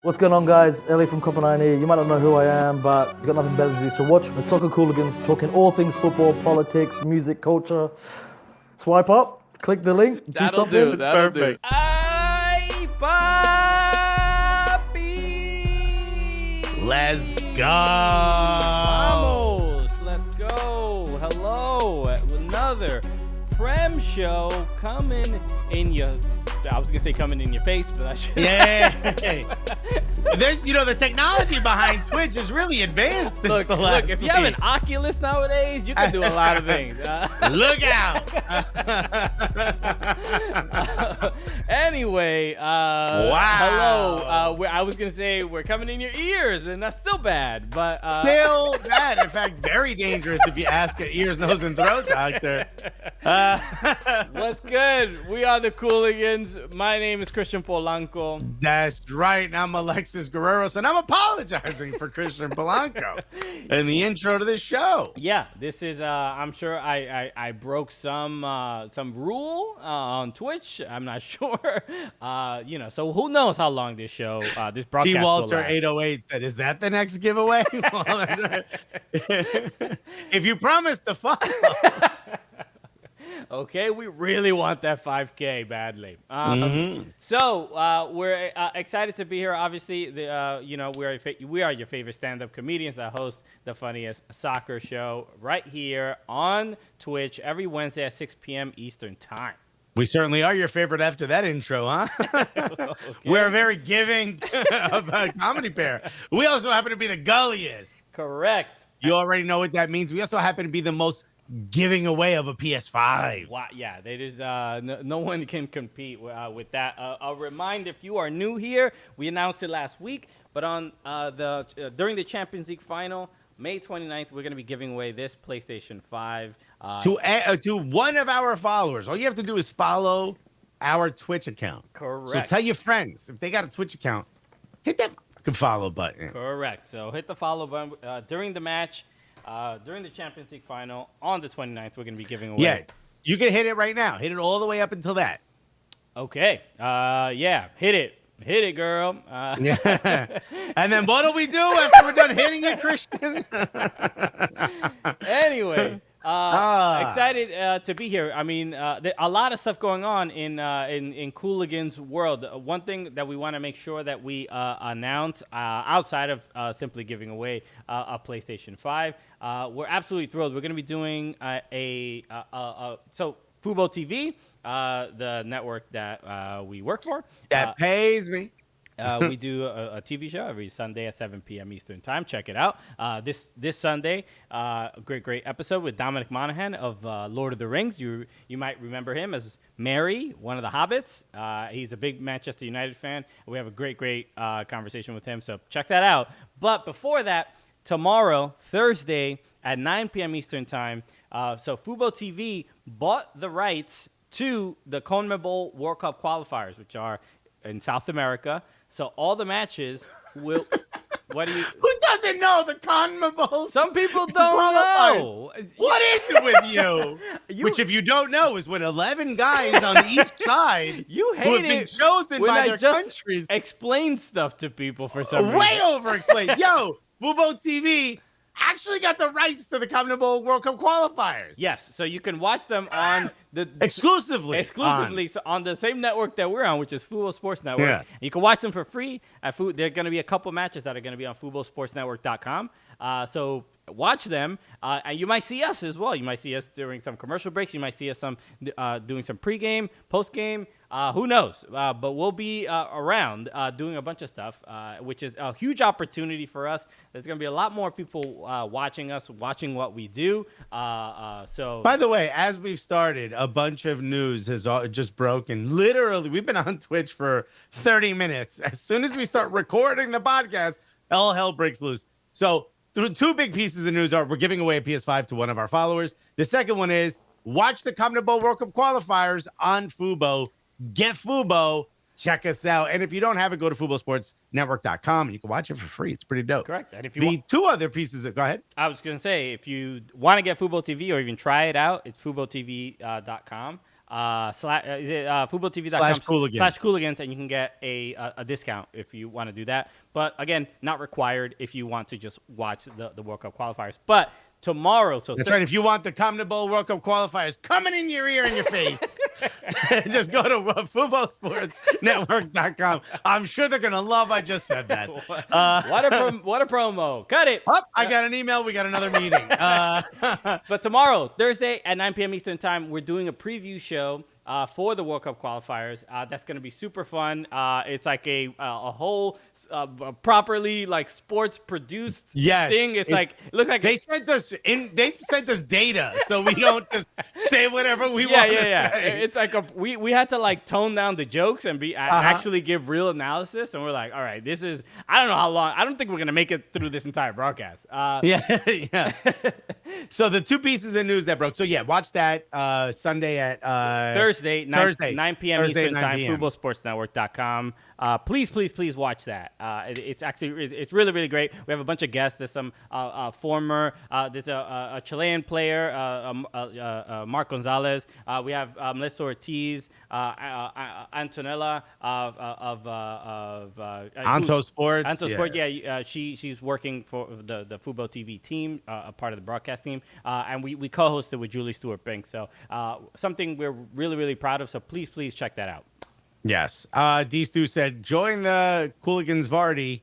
What's going on, guys? Ellie from Copenhagen here. You might not know who I am, but you've got nothing better to do. So watch the Soccer Cooligans, talking all things football, politics, music, culture. Swipe up, click the link, do That'll something. do. That'll perfect. do. Ay, papi. Let's go. Vamos. Let's go. Hello. Another PREM show coming in your... I was going to say coming in your face, but I should... Yeah. There's, the technology behind Twitch is really advanced since the last Look, if you week. have an Oculus nowadays, you can do a lot of things. Look out. Anyway, Wow. hello. I was going to say we're coming in your ears, and that's still bad, but... Still bad. In fact, very dangerous if you ask an ears, nose, and throat doctor. What's good? We are the Cooligans. My name is Christian Polanco. That's right. And I'm Alexis Guerreros, and I'm apologizing for Christian Polanco in the intro to this show. Yeah, this is. I'm sure I broke some rule on Twitch. I'm not sure. So who knows how long this show, this broadcast T. will Walter last. 808 said, "Is that the next giveaway?" If you promise to follow. Okay, we really want that 5K badly. So we're excited to be here. Obviously, we are your favorite stand-up comedians that host the funniest soccer show right here on Twitch every Wednesday at 6 p.m. Eastern Time. We certainly are your favorite after that intro, huh? Okay. We're a very giving comedy pair. We also happen to be the gulliest. Correct. You already know what that means. We also happen to be the most giving away of a PS5. Wow, yeah, there is no one can compete with that. I'll remind, if you are new here, we announced it last week, but on during the Champions League final, May 29th, we're going to be giving away this PlayStation 5 To one of our followers. All you have to do is follow our Twitch account. Correct. So tell your friends, if they got a Twitch account, hit that follow button. Correct. So hit the follow button during the match. During the Champions League final on the 29th, we're going to be giving away. Yeah, you can hit it right now. Hit it all the way up until that. Okay. Yeah. Hit it. Hit it, girl. Yeah. And then what do we do after we're done hitting it, Christian? Anyway, excited to be here. I mean, a lot of stuff going on in Cooligans world. One thing that we want to make sure that we announce outside of simply giving away a PlayStation 5, we're absolutely thrilled. We're going to be doing so Fubo TV, the network that we work for. That pays me. We do a TV show every Sunday at 7 p.m. Eastern Time. Check it out. This Sunday, a great episode with Dominic Monaghan of Lord of the Rings. You might remember him as Merry, one of the Hobbits. He's a big Manchester United fan. We have a great conversation with him, so check that out. But before that, tomorrow, Thursday at 9 p.m. Eastern Time, so Fubo TV bought the rights to the CONMEBOL World Cup qualifiers, which are in South America. So all the matches will. What do you? Who doesn't know the CONMEBOL? Some people don't know. What is it with you? Which, if you don't know, is when 11 guys on each side You who hate have been it chosen when by I their just countries explain stuff to people for some reason. way over-explained. Yo, Fubo TV actually got the rights to the CONMEBOL World Cup qualifiers. Yes, so you can watch them on the Exclusively so on the same network that we're on, which is Fubo Sports Network. Yeah. You can watch them for free at There are going to be a couple matches that are going to be on FuboSportsNetwork.com. So watch them, and you might see us as well. You might see us during some commercial breaks. You might see us doing some pregame, postgame. Who knows? But we'll be around doing a bunch of stuff, which is a huge opportunity for us. There's going to be a lot more people watching us, watching what we do. So, by the way, as we've started, a bunch of news has just broken. Literally, we've been on Twitch for 30 minutes. As soon as we start recording the podcast, all hell breaks loose. So two big pieces of news are we're giving away a PS5 to one of our followers. The second one is watch the CONMEBOL World Cup qualifiers on Fubo. Get Fubo. Check us out. And if you don't have it, go to FuboSportsNetwork.com and you can watch it for free. It's pretty dope. correct. And if you Two other pieces go ahead. I was going to say, if you want to get Fubo TV or even try it out, it's FuboTV.com. FootballTV.com/Cooligans, and you can get a discount if you want to do that. But again, not required if you want to just watch the World Cup qualifiers. But tomorrow, That's right. If you want the Commonwealth World Cup qualifiers coming in your ear and your face, just go to footballsportsnetwork.com. I'm sure they're gonna love. I just said that. what a promo! Cut it. Oh, I got an email. We got another meeting. But tomorrow, Thursday at 9 p.m. Eastern Time, we're doing a preview show for the World Cup qualifiers. That's going to be super fun. It's like a whole properly like sports produced thing. It looks like they sent us data, so we don't just say whatever we want. Yeah. It's like we had to like tone down the jokes and actually give real analysis. And we're like, all right, this is, I don't know how long. I don't think we're going to make it through this entire broadcast. Yeah. So the two pieces of news that broke. So yeah, watch that Sunday at Thursday, 9 p.m. Eastern Time, footballsportsnetwork.com. Please watch that. It's really, really great. We have a bunch of guests. There's some there's a Chilean player, Mark Gonzalez. We have Melissa Ortiz, Antonella of Anto Sports. She's working for the Football TV team, a part of the broadcast team, and we co-hosted with Julie Stewart-Binks. So something we're really, really proud of. So please check that out. Yes. D. Stu said, join the Cooligans Vardy.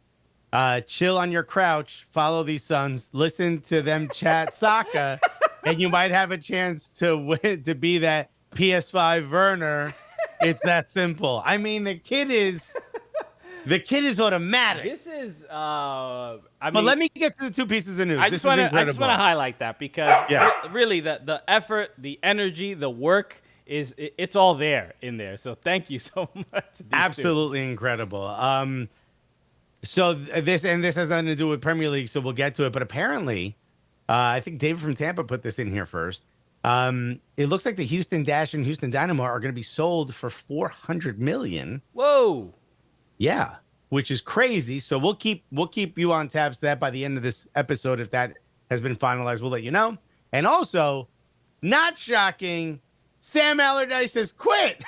Chill on your crouch. Follow these sons. Listen to them chat soccer, and you might have a chance to win, to be that PS5 Werner. It's that simple. I mean, the kid is automatic. This is. But let me get to the two pieces of news. I just want to highlight that because really the effort, the energy, the work. It's all there in there. So thank you so much. Absolutely incredible. So this has nothing to do with Premier League, so we'll get to it. But apparently, I think David from Tampa put this in here first. It looks like the Houston Dash and Houston Dynamo are going to be sold for $400 million. Whoa. Yeah, which is crazy. So we'll keep you on tabs to that by the end of this episode. If that has been finalized, we'll let you know. And also, not shocking, Sam Allardyce has quit.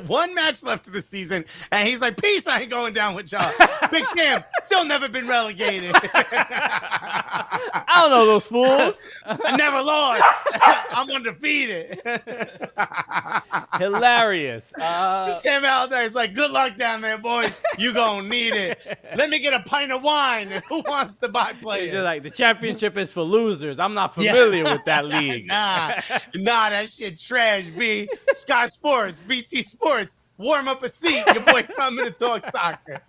One match left of the season, and he's like, peace, I ain't going down with y'all. Big Sam, still never been relegated. I don't know those fools. I never lost. I'm undefeated. Hilarious. Sam Allardyce like, good luck down there, boys. You gonna need it. Let me get a pint of wine. And who wants to buy players? It's just like, the championship is for losers. I'm not familiar with that league. Nah, that shit trash. B, Sky Sports, BT Sports, warm up a seat. Your boy coming to talk soccer.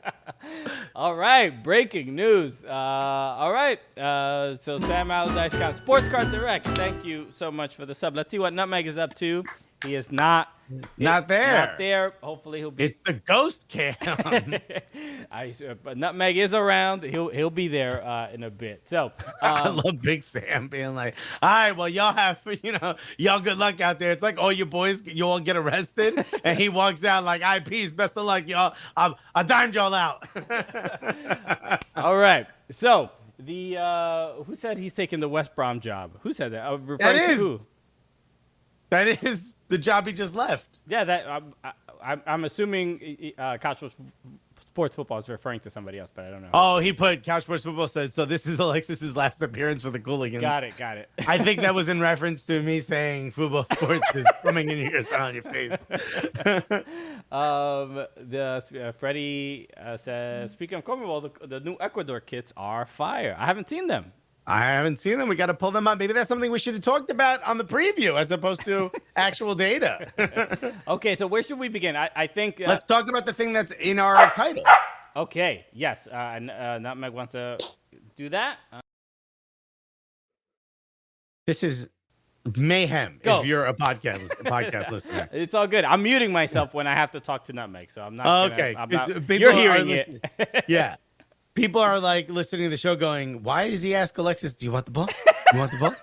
All right, breaking news. All right, so Sam Allardyce got Sports Card Direct. Thank you so much for the sub. Let's see what Nutmeg is up to. He is not there. Hopefully he'll be. It's the ghost cam. But Nutmeg is around. He'll be there in a bit. So I love Big Sam being like, all right, well, y'all have, y'all good luck out there. It's like, oh, you boys, you all get arrested. And he walks out like, all right, peace, best of luck, y'all. I dimed y'all out. All right. So who said he's taking the West Brom job? Who said that? That is the job he just left. Yeah, I'm assuming Couch Sports Football is referring to somebody else, but I don't know. Oh, he put Couch Sports Football said, so this is Alexis's last appearance for the Cooligans. Got it. I think that was in reference to me saying football sports is coming in here on your face. Freddie says, speaking of Commonwealth, the new Ecuador kits are fire. I haven't seen them. We got to pull them up. Maybe that's something we should have talked about on the preview as opposed to actual data. Okay, so where should we begin? I think... let's talk about the thing that's in our title. Okay, yes. Nutmeg wants to do that. This is mayhem. Go. If you're a podcast listener. It's all good. I'm muting myself when I have to talk to Nutmeg, so I'm not... Okay. You're hearing it. Yeah. People are like listening to the show going, why does he ask Alexis, do you want the ball? You want the ball?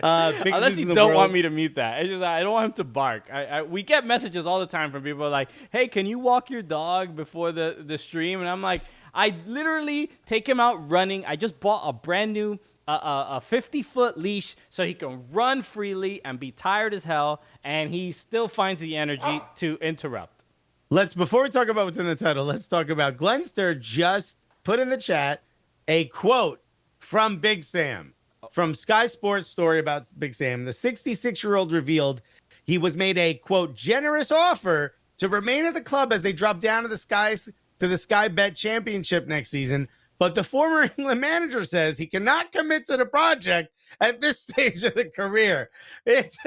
Unless you don't want me to mute that. It's just I don't want him to bark. We get messages all the time from people like, hey, can you walk your dog before the stream? And I'm like, I literally take him out running. I just bought a brand new a 50-foot leash so he can run freely and be tired as hell, and he still finds the energy to interrupt. Before we talk about what's in the title, let's talk about Glenster just put in the chat a quote from Big Sam from Sky Sports story about Big Sam. The 66-year-old revealed he was made a, quote, generous offer to remain at the club as they drop down to the Sky Bet Championship next season. But the former England manager says he cannot commit to the project at this stage of the career. It's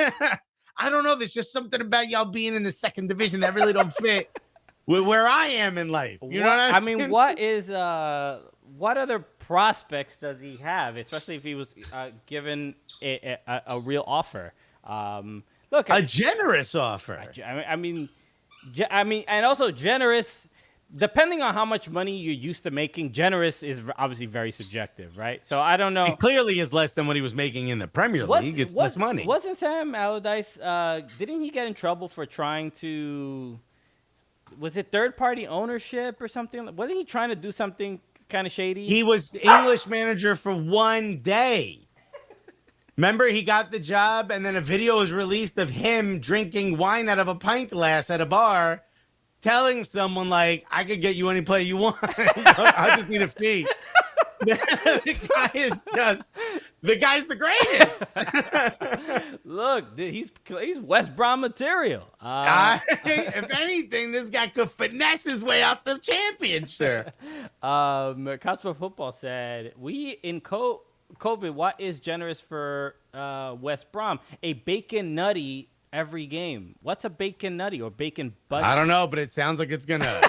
I don't know. There's just something about y'all being in the second division that really don't fit with where I am in life. You know what I mean? What other prospects does he have, especially if he was given a real offer? Look, a generous offer. I mean, and also generous. Depending on how much money you're used to making, generous is obviously very subjective, right? So I don't know. It clearly is less than what he was making in the Premier League. It's less money. Wasn't Sam Allardyce, didn't he get in trouble for trying to, was it third-party ownership or something? Wasn't he trying to do something kind of shady? He was English manager for one day. Remember, he got the job, and then a video was released of him drinking wine out of a pint glass at a bar, telling someone, like, I could get you any player you want. I just need a fee. The guy's the greatest. Look, he's West Brom material. If anything, this guy could finesse his way out the championship. Cosmo Football said, we in COVID, what is generous for West Brom? A bacon nutty every game. What's a bacon nutty or bacon buddy? I don't know, but it sounds like it's gonna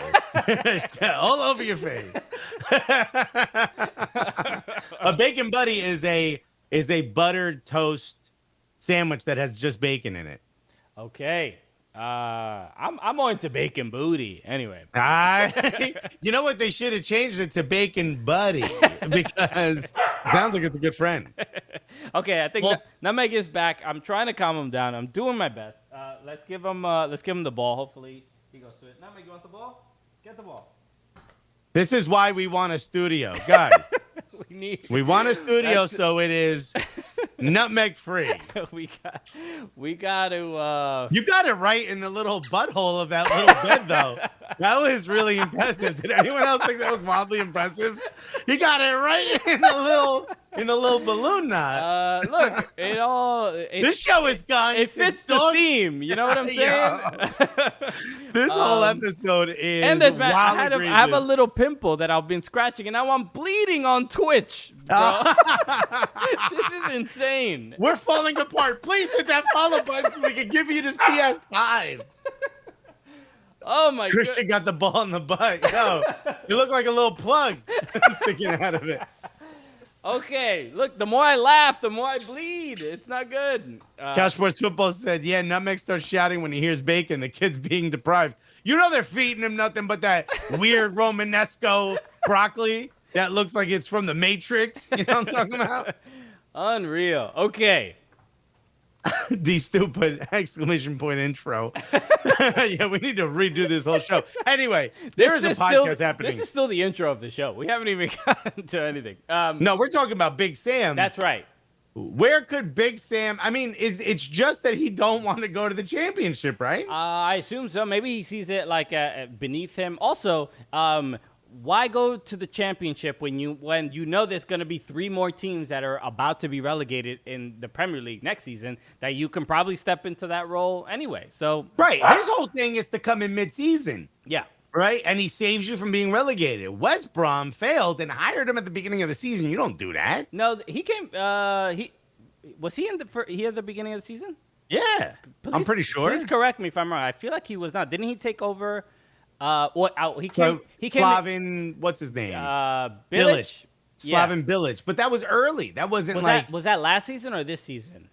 all over your face. A bacon buddy is a buttered toast sandwich that has just bacon in it. Okay. I'm on to bacon booty anyway. You know what? They should have changed it to bacon buddy because it sounds like it's a good friend. Okay, I think Nutmeg is back. I'm trying to calm him down. I'm doing my best. Let's give him the ball. Hopefully he goes to it. Nutmeg, you want the ball? Get the ball. This is why we want a studio, guys. we want a studio so it is nutmeg free. we got to. You got it right in the little butthole of that little bed, though. That was really impressive. Did anyone else think that was wildly impressive? He got it right in the little balloon knot. Look, this show is gone. It fits the theme. You know what I'm saying? This whole episode is. And I have a little pimple that I've been scratching, and now I'm bleeding on Twitch, bro. This is insane. We're falling apart. Please hit that follow button so we can give you this PS5. Oh my god! Christian got the ball in the butt. Yo, you look like a little plug sticking out of it. Okay, look, the more I laugh, the more I bleed. It's not good. Cal Sports Football said, yeah, Nutmeg starts shouting when he hears bacon. The kid's being deprived. You know they're feeding him nothing but that weird Romanesco broccoli that looks like it's from the Matrix. You know what I'm talking about? Unreal. Okay. The stupid exclamation point intro. Yeah, we need to redo this whole show. Anyway, there is a podcast happening. This is still the intro of the show. We haven't even gotten to anything. No, we're talking about Big Sam. That's right. Where could Big Sam? I mean, it's just that he don't want to go to the championship, right? I assume so. Maybe he sees it like beneath him. Also, why go to the championship when you know there's going to be 3 more teams that are about to be relegated in the Premier League next season that you can probably step into that role anyway. So right, his whole thing is to come in mid-season. Yeah. Right, and he saves you from being relegated. West Brom failed and hired him at the beginning of the season. You don't do that. No, he came. Was he at the beginning of the season? Yeah, I'm pretty sure. Please correct me if I'm wrong. I feel like he was not. Didn't he take over? He came. Slaven, what's his name? Bilic. Slaven Bilic. But that was early. That wasn't was that last season or this season?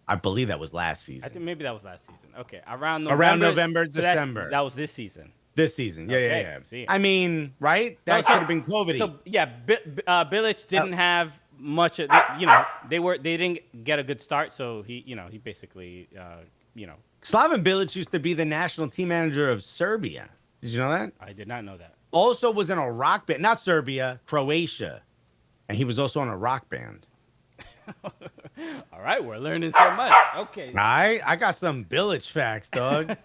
I believe that was last season. I think maybe that was last season. Okay, around November, so December. That was this season. This season, yeah. See. I mean, right? That should have been COVID. So yeah, Bilic didn't have much. They didn't get a good start. So he basically. Slaven Bilic used to be the national team manager of Serbia. Did you know that? I did not know that. Also was in a rock band, not Serbia, Croatia, and he was also on a rock band. All right, we're learning so much. Okay. I got some Billich facts, dog.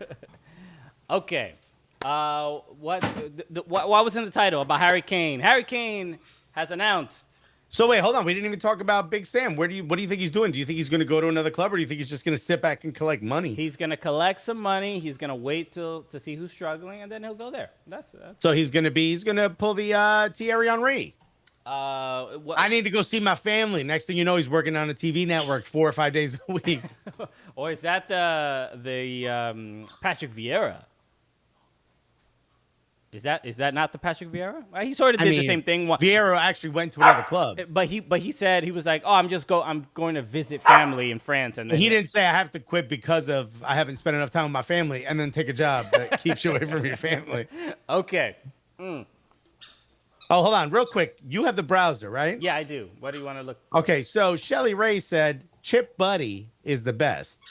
Okay. What was in the title about Harry Kane? Harry Kane has announced. So wait, hold on. We didn't even talk about Big Sam. What do you think he's doing? Do you think he's going to go to another club, or do you think he's just going to sit back and collect money? He's gonna collect some money. He's gonna wait to see who's struggling, and then he'll go there. That's So he's going to pull the Thierry Henry. I need to go see my family. Next thing you know, he's working on a TV network 4 or 5 days a week. or is that the Patrick Vieira? Is that not the Patrick Vieira? He sort of did the same thing. Vieira actually went to another club, but he said he was like, oh, I'm going to visit family in France, and then he didn't say I have to quit because of I haven't spent enough time with my family, and then take a job that keeps you away from your family. Okay. Oh, hold on, real quick. You have the browser, right? Yeah, I do. What do you want to look for? Okay, so Shelly Ray said Chip Buddy is the best.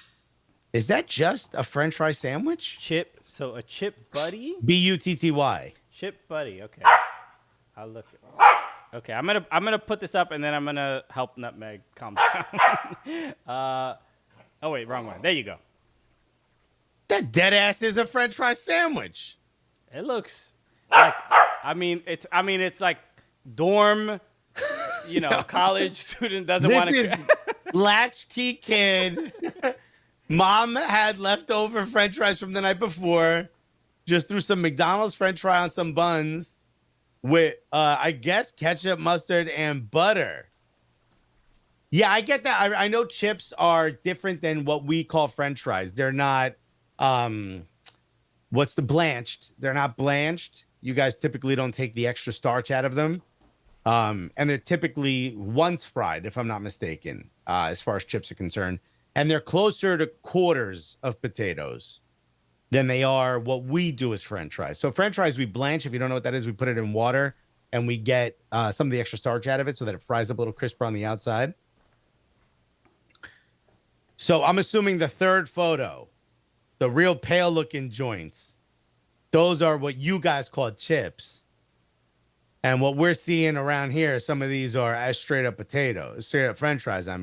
Is that just a French fry sandwich? Chip. So a chip buddy. Butty. Chip buddy. Okay. I'll look. Okay, I'm gonna put this up, and then I'm gonna help Nutmeg calm down. Oh wait, wrong one. There you go. That dead ass is a French fry sandwich. It looks like. It's like dorm. College student doesn't want to. This is latchkey kid. Mom had leftover French fries from the night before. Just threw some McDonald's French fry on some buns with, I guess, ketchup, mustard, and butter. Yeah, I get that. I know chips are different than what we call French fries. They're not, blanched? They're not blanched. You guys typically don't take the extra starch out of them. And they're typically once fried, if I'm not mistaken, as far as chips are concerned. And they're closer to quarters of potatoes than they are what we do as French fries. So French fries, we blanch. If you don't know what that is, we put it in water and we get some of the extra starch out of it so that it fries up a little crisper on the outside. So I'm assuming the third photo, the real pale looking joints, those are what you guys call chips. And what we're seeing around here, some of these are as straight up potatoes, straight up French fries, I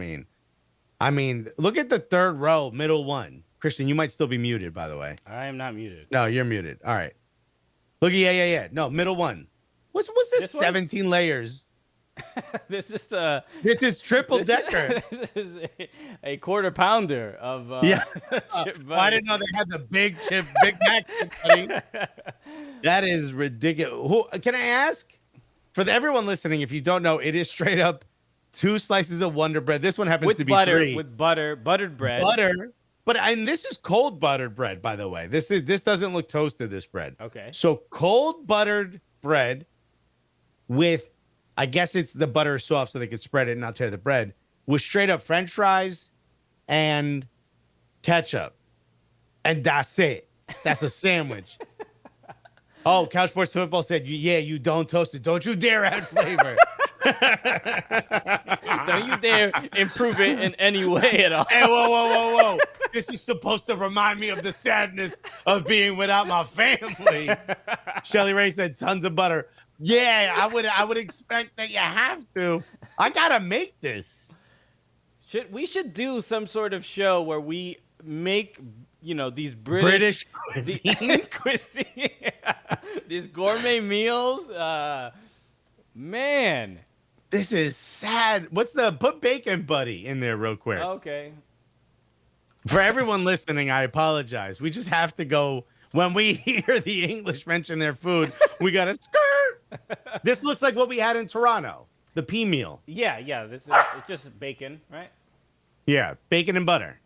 mean, look at the third row, middle one. Christian, you might still be muted, by the way. I am not muted. No, you're muted. All right. Look, yeah. No, middle one. What's this 17 layers? This is triple decker. This is a quarter pounder of chip buddy. I didn't know they had the Big Mac chip buddy. That is ridiculous. Can I ask? For everyone listening, if you don't know, it is straight up 2 slices of Wonder Bread. This one happens to be butter, 3. with buttered bread. And this is cold buttered bread, by the way. This doesn't look toasted, this bread. Okay. So cold buttered bread with, I guess it's the butter is soft so they can spread it and not tear the bread, with straight up French fries and ketchup. And that's it. That's a sandwich. Oh, Couch Sports Football said, you don't toast it. Don't you dare add flavor. Don't you dare improve it in any way at all. Hey, whoa. This is supposed to remind me of the sadness of being without my family. Shelly Ray said tons of butter. Yeah, I would expect that you have to. I gotta make this. We should do some sort of show where we make these British cuisine. These gourmet meals. Man, this is sad. Put Bacon Buddy in there real quick. Okay. For everyone listening, I apologize. We just have to go when we hear the English mention their food. We gotta skirt. This looks like what we had in Toronto, the pea meal. Yeah. It's just bacon, right? Yeah, bacon and butter.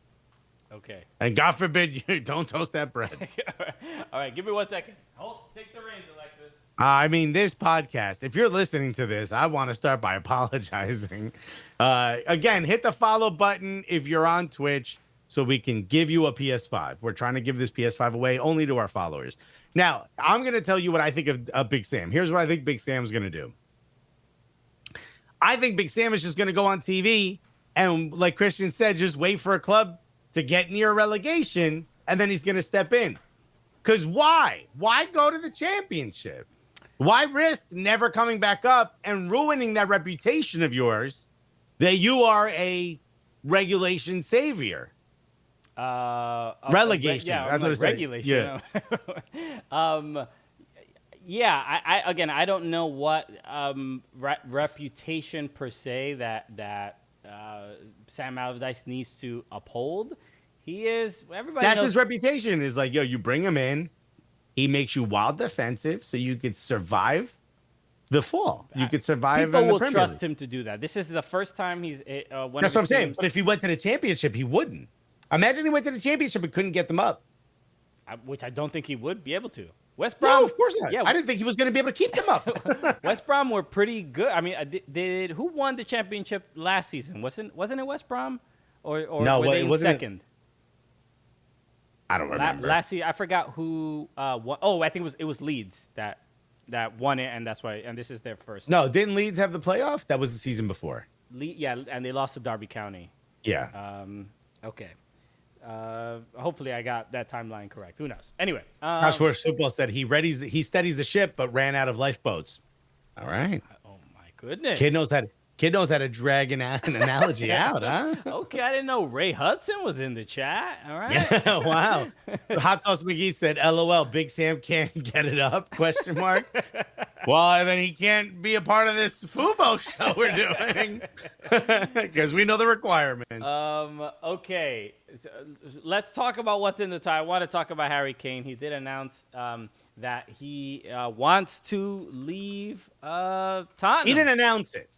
Okay. And God forbid you don't toast that bread. All right, give me 1 second. Take the reins, Alexis. This podcast, if you're listening to this, I want to start by apologizing. Again, hit the follow button if you're on Twitch so we can give you a PS5. We're trying to give this PS5 away only to our followers. Now, I'm going to tell you what I think of Big Sam. Here's what I think Big Sam's going to do. I think Big Sam is just going to go on TV and, like Christian said, just wait for a club to get near relegation, and then he's going to step in. Because why? Why go to the championship? Why risk never coming back up and ruining that reputation of yours that you are a regulation savior. Relegation. Yeah, That's I'm what like, I said. regulation. Yeah. I don't know what reputation per se that Sam Allardyce needs to uphold. He is. Everybody That's knows. his reputation. Is like, yo, you bring him in, he makes you wild defensive, so you could survive the fall. You could survive. People in the will Premier trust League. him to do that. This is the first time he's. That's what I'm saying. But if he went to the championship, he wouldn't. Imagine he went to the championship and couldn't get them up. Which I don't think he would be able to. West Brom, No, of course not. Yeah, I didn't think he was going to be able to keep them up. West Brom were pretty good. I mean, did who won the championship last season? Wasn't it West Brom, or No, were they in wasn't it- second? I don't remember. Last season, I forgot who won. Oh, I think it was Leeds that won it, and that's why. And this is their first. No, didn't Leeds have the playoff? That was the season before. Yeah, and they lost to Derby County. Yeah. Okay. Hopefully I got that timeline correct. Who knows? Anyway, Josh Worth Football said he steadies the ship, but ran out of lifeboats. All right. oh my goodness. Kid knows how to drag an analogy out, huh? Okay, I didn't know Ray Hudson was in the chat. All right. Yeah, wow. Hot Sauce McGee said, LOL, Big Sam can't get it up, question mark. Well, then he can't be a part of this Fubo show we're doing because we know the requirements. Okay. Let's talk about what's in the tie. I want to talk about Harry Kane. He did announce that he wants to leave Tottenham. He didn't announce it.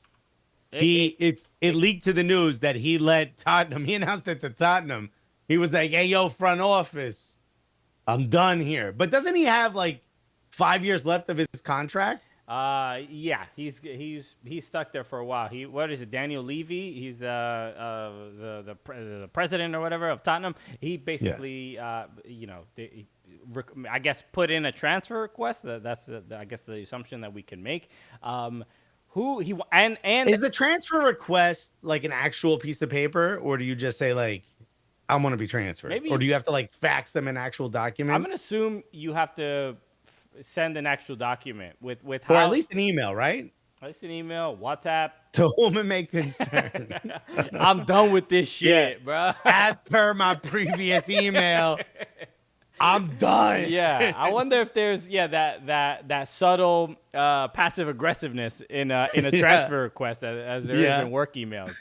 It leaked to the news that he let Tottenham. He announced it to Tottenham. He was like, "Hey, yo, front office, I'm done here." But doesn't he have like 5 years left of his contract? Yeah, he's stuck there for a while. What is it? Daniel Levy. He's the president or whatever of Tottenham. He basically, I guess put in a transfer request. That's I guess the assumption that we can make. And Is the transfer request like an actual piece of paper, or do you just say like, "I want to be transferred," or do you have to like fax them an actual document? I'm gonna assume you have to send an actual document with or at least an email, right? At least an email, WhatsApp. To whom it may concern. I'm done with this shit, bro. As per my previous email, I'm done. Yeah, I wonder if there's that subtle passive aggressiveness in a transfer request as there is in work emails.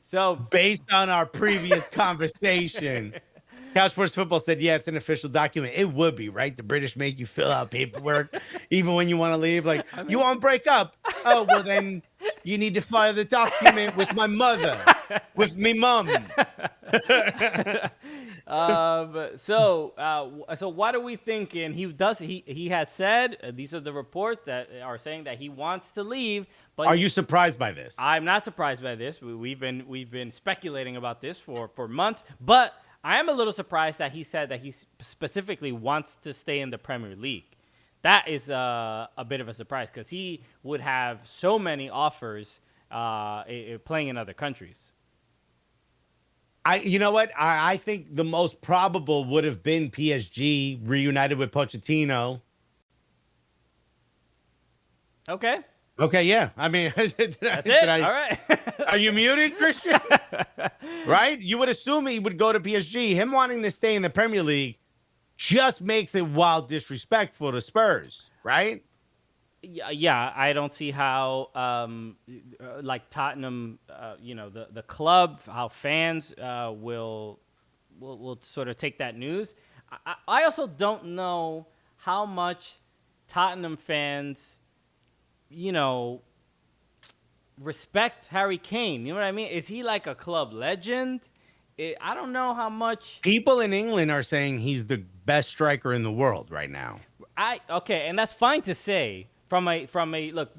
So based on our previous conversation, Couch Sports Football said, "Yeah, it's an official document." It would be, right? The British make you fill out paperwork even when you want to leave. Like, you want to break up? Oh, well then you need to file the document with my mother, with me mom. So what are we thinking? He has said these are the reports that are saying that he wants to leave. But are you surprised by this? I'm not surprised by this. We've been speculating about this for months, but I am a little surprised that he said that he specifically wants to stay in the Premier League. That is a bit of a surprise because he would have so many offers playing in other countries. You know what? I think the most probable would have been PSG reunited with Pochettino. Okay. Okay, yeah. I mean, That's it. All right. Are you muted, Christian? Right? You would assume he would go to PSG. Him wanting to stay in the Premier League just makes it wild disrespectful to Spurs, right? Yeah, I don't see how, like Tottenham, the club, how fans will sort of take that news. I also don't know how much Tottenham fans, respect Harry Kane. You know what I mean? Is he like a club legend? I don't know how much. People in England are saying he's the best striker in the world right now. Okay, and that's fine to say. From a look,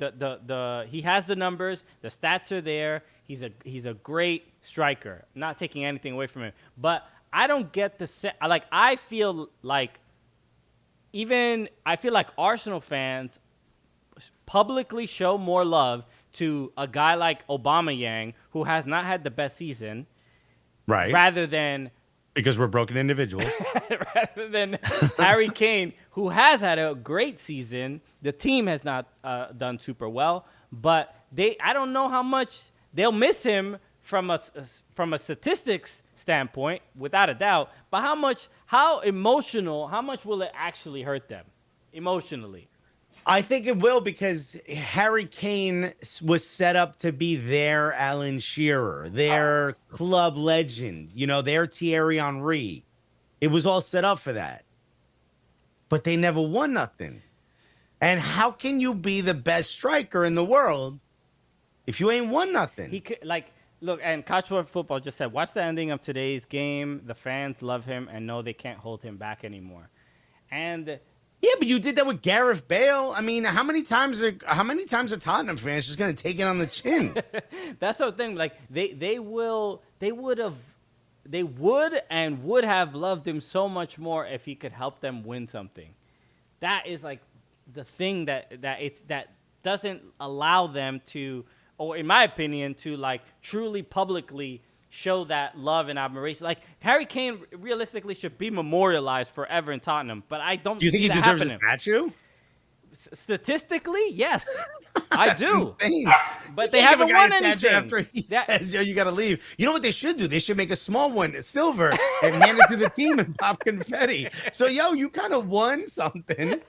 he has the numbers, the stats are there. He's a great striker. I'm not taking anything away from him, but I don't get I feel like Arsenal fans publicly show more love to a guy like Aubameyang, who has not had the best season, right? Rather than because we're broken individuals. Rather than Harry Kane, who has had a great season. The team has not done super well, but I don't know how much they'll miss him from a statistics standpoint, without a doubt. But how much will it actually hurt them emotionally? I think it will, because Harry Kane was set up to be their Alan Shearer, their club legend, their Thierry Henry. It was all set up for that. But they never won nothing. And how can you be the best striker in the world if you ain't won nothing? He could, look, and Couchwood Football just said, watch the ending of today's game. The fans love him and know they can't hold him back anymore. And yeah, but you did that with Gareth Bale. I mean, how many times are Tottenham fans just going to take it on the chin? That's the thing. Like they would have loved him so much more if he could help them win something. That is like the thing that doesn't allow them to, or in my opinion, to like truly publicly show that love and admiration. Like Harry Kane realistically should be memorialized forever in Tottenham, but I don't. Do you think he deserves a statue? Statistically, yes, I do. Insane. But they haven't won anything. After he says, "Yo, you got to leave." You know what they should do? They should make a small one, silver, and hand it to the team and pop confetti. So, you kind of won something.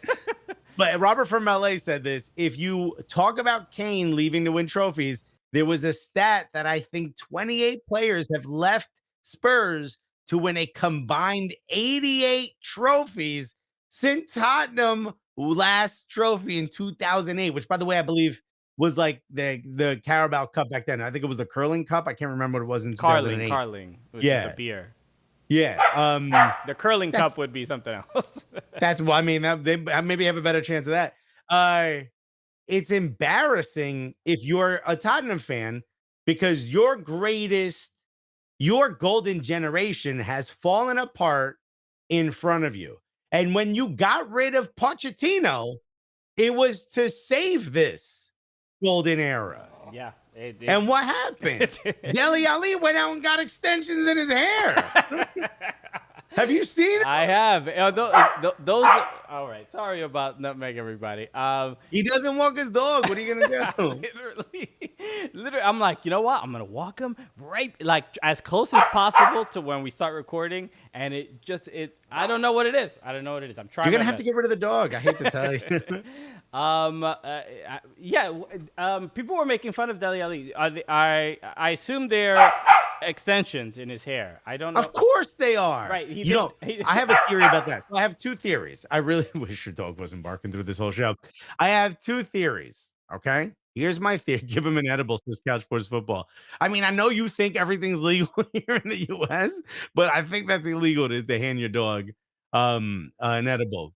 But Robert from LA said this: if you talk about Kane leaving to win trophies, there was a stat that I think 28 players have left Spurs to win a combined 88 trophies since Tottenham last trophy in 2008, which, by the way, I believe was like the Carabao Cup back then. I think it was the Curling Cup. I can't remember what it was in 2008. Carling. Yeah. The beer. Yeah. The Curling Cup would be something else. That's why, I mean, they maybe have a better chance of that. It's embarrassing if you're a Tottenham fan, because your golden generation has fallen apart in front of you. And when you got rid of Pochettino, it was to save this golden era. Yeah. And what happened? Dele Alli went out and got extensions in his hair. Have you seen it? I have. Those all right. Sorry about nutmeg, everybody. He doesn't walk his dog. What are you gonna do? literally, I'm like, you know what? I'm gonna walk him right, like as close as possible to when we start recording, and I don't know what it is. I'm trying. You're gonna have to get rid of the dog. I hate to tell you. People were making fun of Dele Alli. I assume they're extensions in his hair. I don't know. Of course they are. Right. I have a theory about that. So I have two theories. I really wish your dog wasn't barking through this whole show. I have two theories. Okay. Here's my theory. Give him an edible, says Couch Sports Football. I mean, I know you think everything's legal here in the U.S., but I think that's illegal to hand your dog an edible.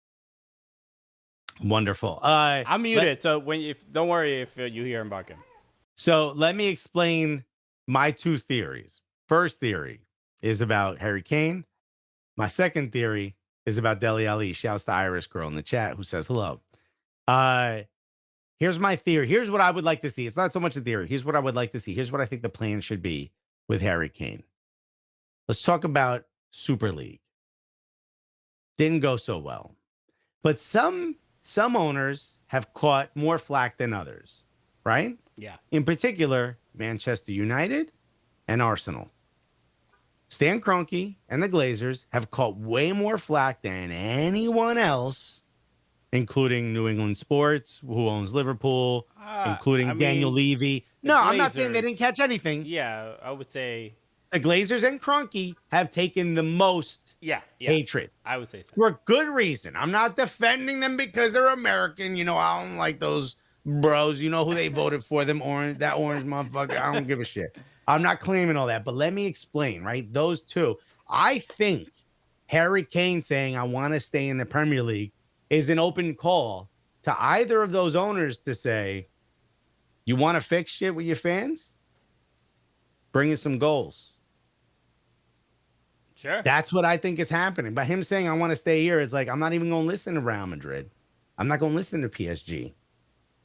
Wonderful. I'm muted, so don't worry if you hear him barking. So let me explain my two theories. First theory is about Harry Kane. My second theory is about Dele Alli. Shouts to Iris Girl in the chat who says hello. Here's my theory. Here's what I would like to see. It's not so much a theory. Here's what I would like to see. Here's what I think the plan should be with Harry Kane. Let's talk about Super League. Didn't go so well. But some owners have caught more flack than others, right? Yeah. In particular, Manchester United and Arsenal. Stan Kroenke and the Glazers have caught way more flack than anyone else, including New England Sports, who owns Liverpool, including Daniel Levy. No, Glazers, I'm not saying they didn't catch anything. Yeah, I would say the Glazers and Kroenke have taken the most hatred. I would say so. For good reason. I'm not defending them because they're American. I don't like those bros. You know who they voted for, that orange motherfucker. I don't give a shit. I'm not claiming all that, but let me explain, right? Those two. I think Harry Kane saying, I want to stay in the Premier League is an open call to either of those owners to say, you want to fix shit with your fans? Bring us some goals. Sure. That's what I think is happening. By him saying, I want to stay here, it's like, I'm not even going to listen to Real Madrid. I'm not going to listen to PSG.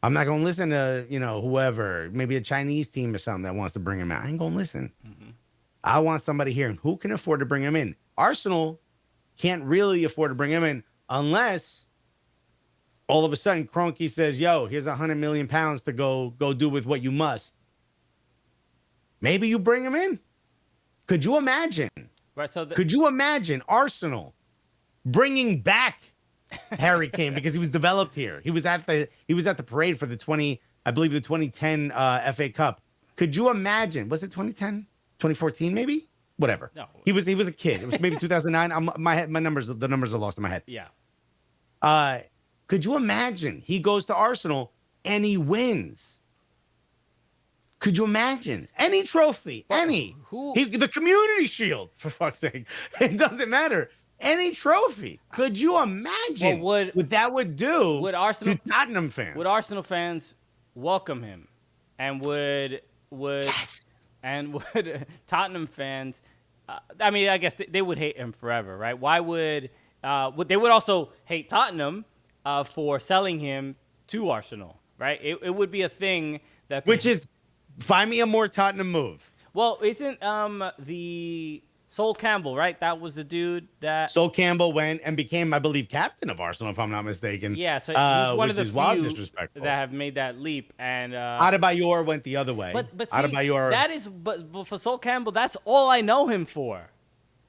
I'm not going to listen to, whoever, maybe a Chinese team or something that wants to bring him out. I ain't going to listen. Mm-hmm. I want somebody here who can afford to bring him in. Arsenal can't really afford to bring him in unless all of a sudden Kroenke says, yo, here's £100 million to go do with what you must. Maybe you bring him in. Could you imagine? Right. So Could you imagine Arsenal bringing back Harry Kane because he was developed here? He was at the parade for the 2010 FA Cup. Could you imagine? Was it 2010? 2014 maybe? Whatever. No. He was a kid. It was maybe 2009. The numbers are lost in my head. Yeah. Could you imagine he goes to Arsenal and he wins? Could you imagine any trophy, the Community Shield, for fuck's sake? It doesn't matter. Any trophy. Could you imagine what that would do to Tottenham fans? Would Arsenal fans welcome him, and would Tottenham fans? I mean, I guess they would hate him forever, right? Why would they would also hate Tottenham for selling him to Arsenal, right? It would be a thing that which is. Find me a more Tottenham move. Well, isn't the Sol Campbell, right? That was the dude that Sol Campbell went and became, I believe, captain of Arsenal, if I'm not mistaken. Yeah, so he's one of the few that have made that leap. And Adebayor went the other way. But see, Adebayor, that is, but for Sol Campbell, that's all I know him for.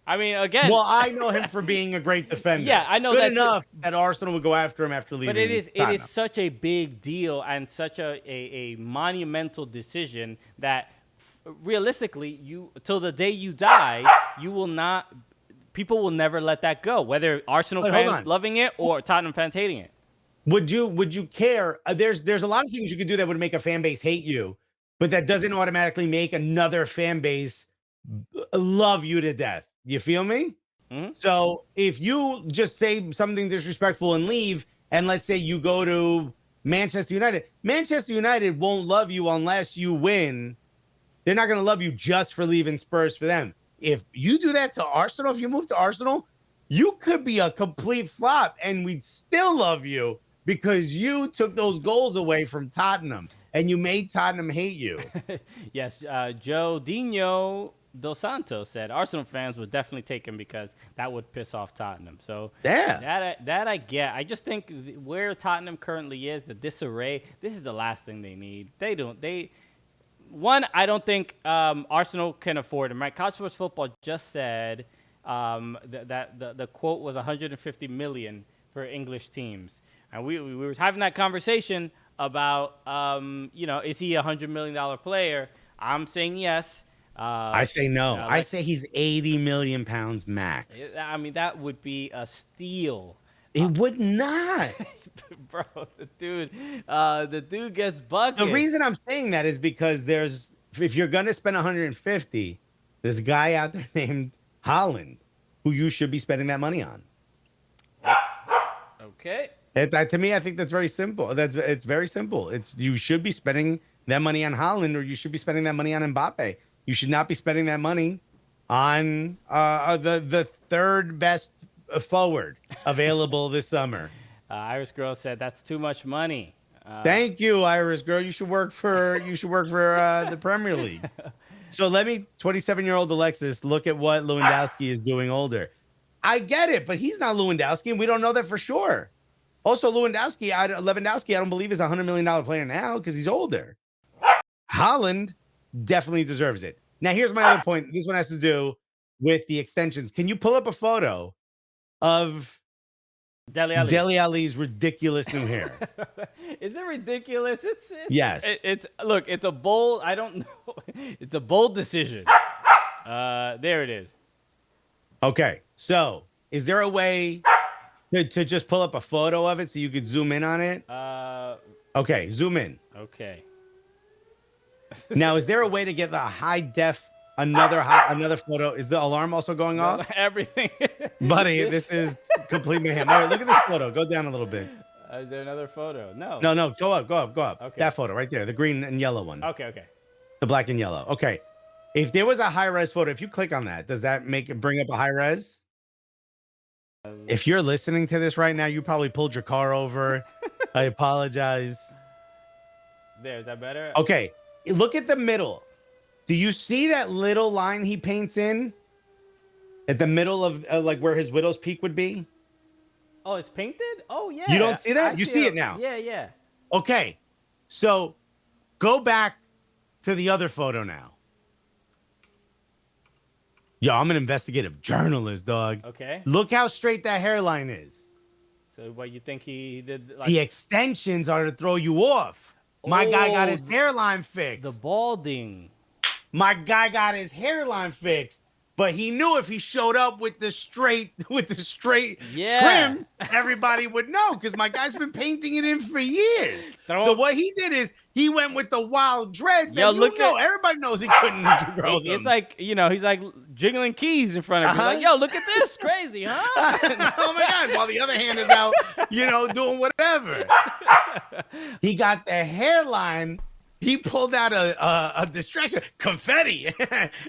I mean, again. Well, I know him for being a great defender. Yeah, I know Good that enough that Arsenal would go after him after leaving. But it is such a big deal and such a monumental decision that realistically, till the day you die, people will never let that go. Whether Arsenal fans loving it or Tottenham fans hating it. Would you care? There's a lot of things you could do that would make a fan base hate you, but that doesn't automatically make another fan base love you to death. You feel me? Mm-hmm. So if you just say something disrespectful and leave, and let's say you go to Manchester United won't love you unless you win. They're not going to love you just for leaving Spurs for them. If you do that to Arsenal, if you move to Arsenal, you could be a complete flop, and we'd still love you because you took those goals away from Tottenham, and you made Tottenham hate you. Yes, Joe Dino Dos Santos said Arsenal fans would definitely take him because that would piss off Tottenham. So yeah, that I get. I just think where Tottenham currently is, the disarray, this is the last thing they need. I don't think Arsenal can afford him. Right? College Sports Football just said that the quote was 150 million for English teams, and we were having that conversation about is he a $100 million player? I'm saying yes. I say no. I say he's 80 million pounds max. I mean, that would be a steal. It would not. Bro, the dude gets buckets. The reason I'm saying that is because if you're going to spend 150, there's a guy out there named Holland who you should be spending that money on. Okay. To me, I think that's very simple. It's very simple. You should be spending that money on Holland, or you should be spending that money on Mbappe. You should not be spending that money on the third best forward available this summer. Irish Girl said that's too much money. Thank you, Irish Girl. You should work for the Premier League. So 27-year-old Alexis, look at what Lewandowski is doing older. I get it, but he's not Lewandowski, and we don't know that for sure. Also, Lewandowski, I don't believe is a $100 million player now because he's older. Holland definitely deserves it. Now, here's my other point. This one has to do with the extensions. Can you pull up a photo of Dele Alli's ridiculous new hair? Is it ridiculous? Yes. It's a bold. I don't know. It's a bold decision. There it is. Okay. So, is there a way to just pull up a photo of it so you could zoom in on it? Okay, zoom in. Okay. Now, is there a way to get the high def another photo? Is the alarm also going off? Everything. Buddy, this is complete mayhem. All right, look at this photo. Go down a little bit. Is there another photo? No. No. Go up. Okay. That photo right there, the green and yellow one. Okay. The black and yellow. Okay. If there was a high res photo, if you click on that, does that bring up a high res? If you're listening to this right now, you probably pulled your car over. I apologize. There, is that better? Okay. Look at the middle. Do you see that little line he paints in at the middle of like where his widow's peak would be? Oh, it's painted? Oh, yeah. You don't see that? You see it now. Yeah. Okay. So go back to the other photo now. Yo, I'm an investigative journalist, dog. Okay. Look how straight that hairline is. So what you think he did? Like, The extensions are to throw you off. My guy got his hairline fixed. the balding. My guy got his hairline fixed, but he knew if he showed up with the straight trim, everybody would know because my guy's been painting it in for years. So what he did is he went with the wild dreads. Yo, Everybody knows he couldn't grow them. It's like, he's like jiggling keys in front of you. Like, yo, look at this, crazy, huh? Oh my God! While the other hand is out, doing whatever. He got the hairline. He pulled out a distraction, confetti,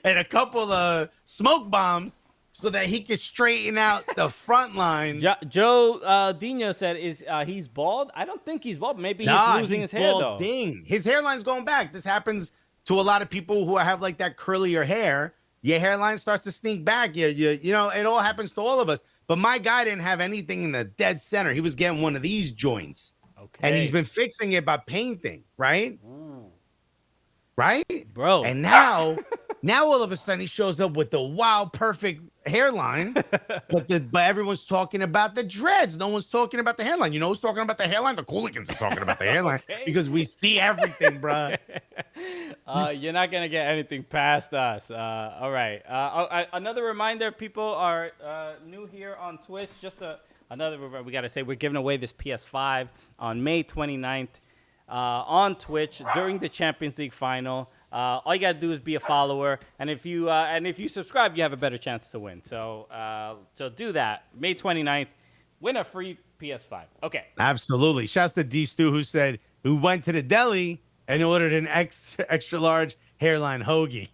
and a couple of smoke bombs so that he could straighten out the front line. Joe Dino said, he's bald? I don't think he's bald. Maybe he's losing his hair, though. His hairline's going back. This happens to a lot of people who have like that curlier hair. Your hairline starts to sneak back. It all happens to all of us. But my guy didn't have anything in the dead center. He was getting one of these joints. Okay. And he's been fixing it by painting, right? Right? Bro. And now all of a sudden he shows up with the wild, perfect hairline, but everyone's talking about the dreads. No one's talking about the hairline. You know who's talking about the hairline? The Cooligans are talking about the hairline because we see everything, bro. You're not going to get anything past us. All right. Another reminder, people are new here on Twitch. We got to say we're giving away this PS5 on May 29th. On Twitch during the Champions League final. All you gotta do is be a follower, and if you subscribe, you have a better chance to win. So do that. May 29th, win a free PS5. Okay. Absolutely. Shouts to D Stu who went to the deli and ordered an extra large hairline hoagie.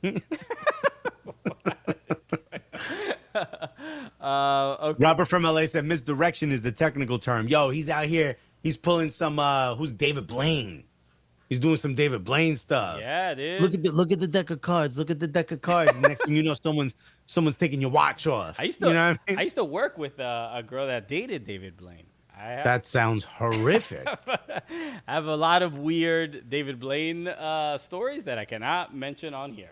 Okay. Robert from LA said misdirection is the technical term. Yo, he's out here. He's pulling some who's David Blaine. He's doing some David Blaine stuff. Yeah, dude. Look at the deck of cards. Look at the deck of cards. And next thing you know, someone's taking your watch off. I used to work with a girl that dated David Blaine. That sounds horrific. I have a lot of weird David Blaine stories that I cannot mention on here.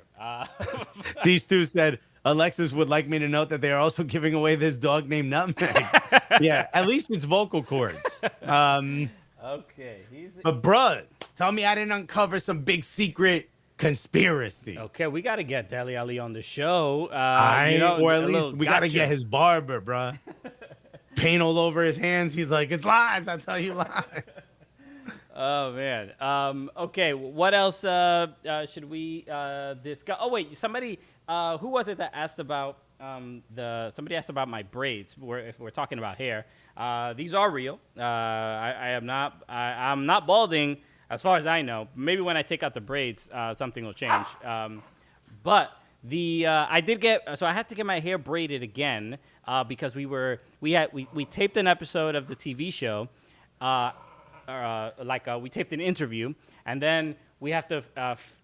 D Stu said, Alexis would like me to note that they are also giving away this dog named Nutmeg. Yeah, at least it's vocal cords. Okay. But bruh, tell me I didn't uncover some big secret conspiracy. Okay, we got to get Dele Alli on the show. Or at least we got to get his barber, bruh. Paint all over his hands. He's like, it's lies. I tell you lies. Oh, man. Okay, what else should we discuss? Oh, wait, somebody... who was it that asked about somebody asked about my braids? If we're talking about hair, these are real. I'm not balding as far as I know. Maybe when I take out the braids, something will change. But I had to get my hair braided again because we taped an episode of the TV show, we taped an interview, and then we have to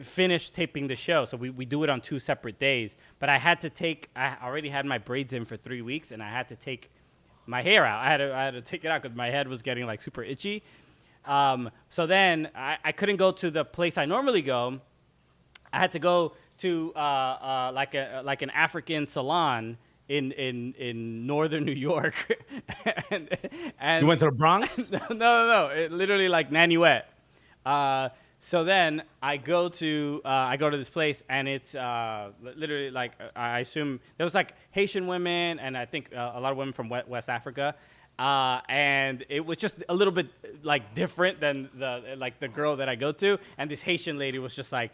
finish taping the show, so we do it on 2 separate days. But I already had my braids in for 3 weeks, and I had to take my hair out. I had to take it out because my head was getting like super itchy. So then I couldn't go to the place I normally go. I had to go to like an African salon in northern New York. and you went to the Bronx? No. It literally like Nanuet. So then I go to this place, and it's literally like I assume there was like Haitian women, and I think a lot of women from West Africa, and it was just a little bit like different than the girl that I go to, and this Haitian lady was just like,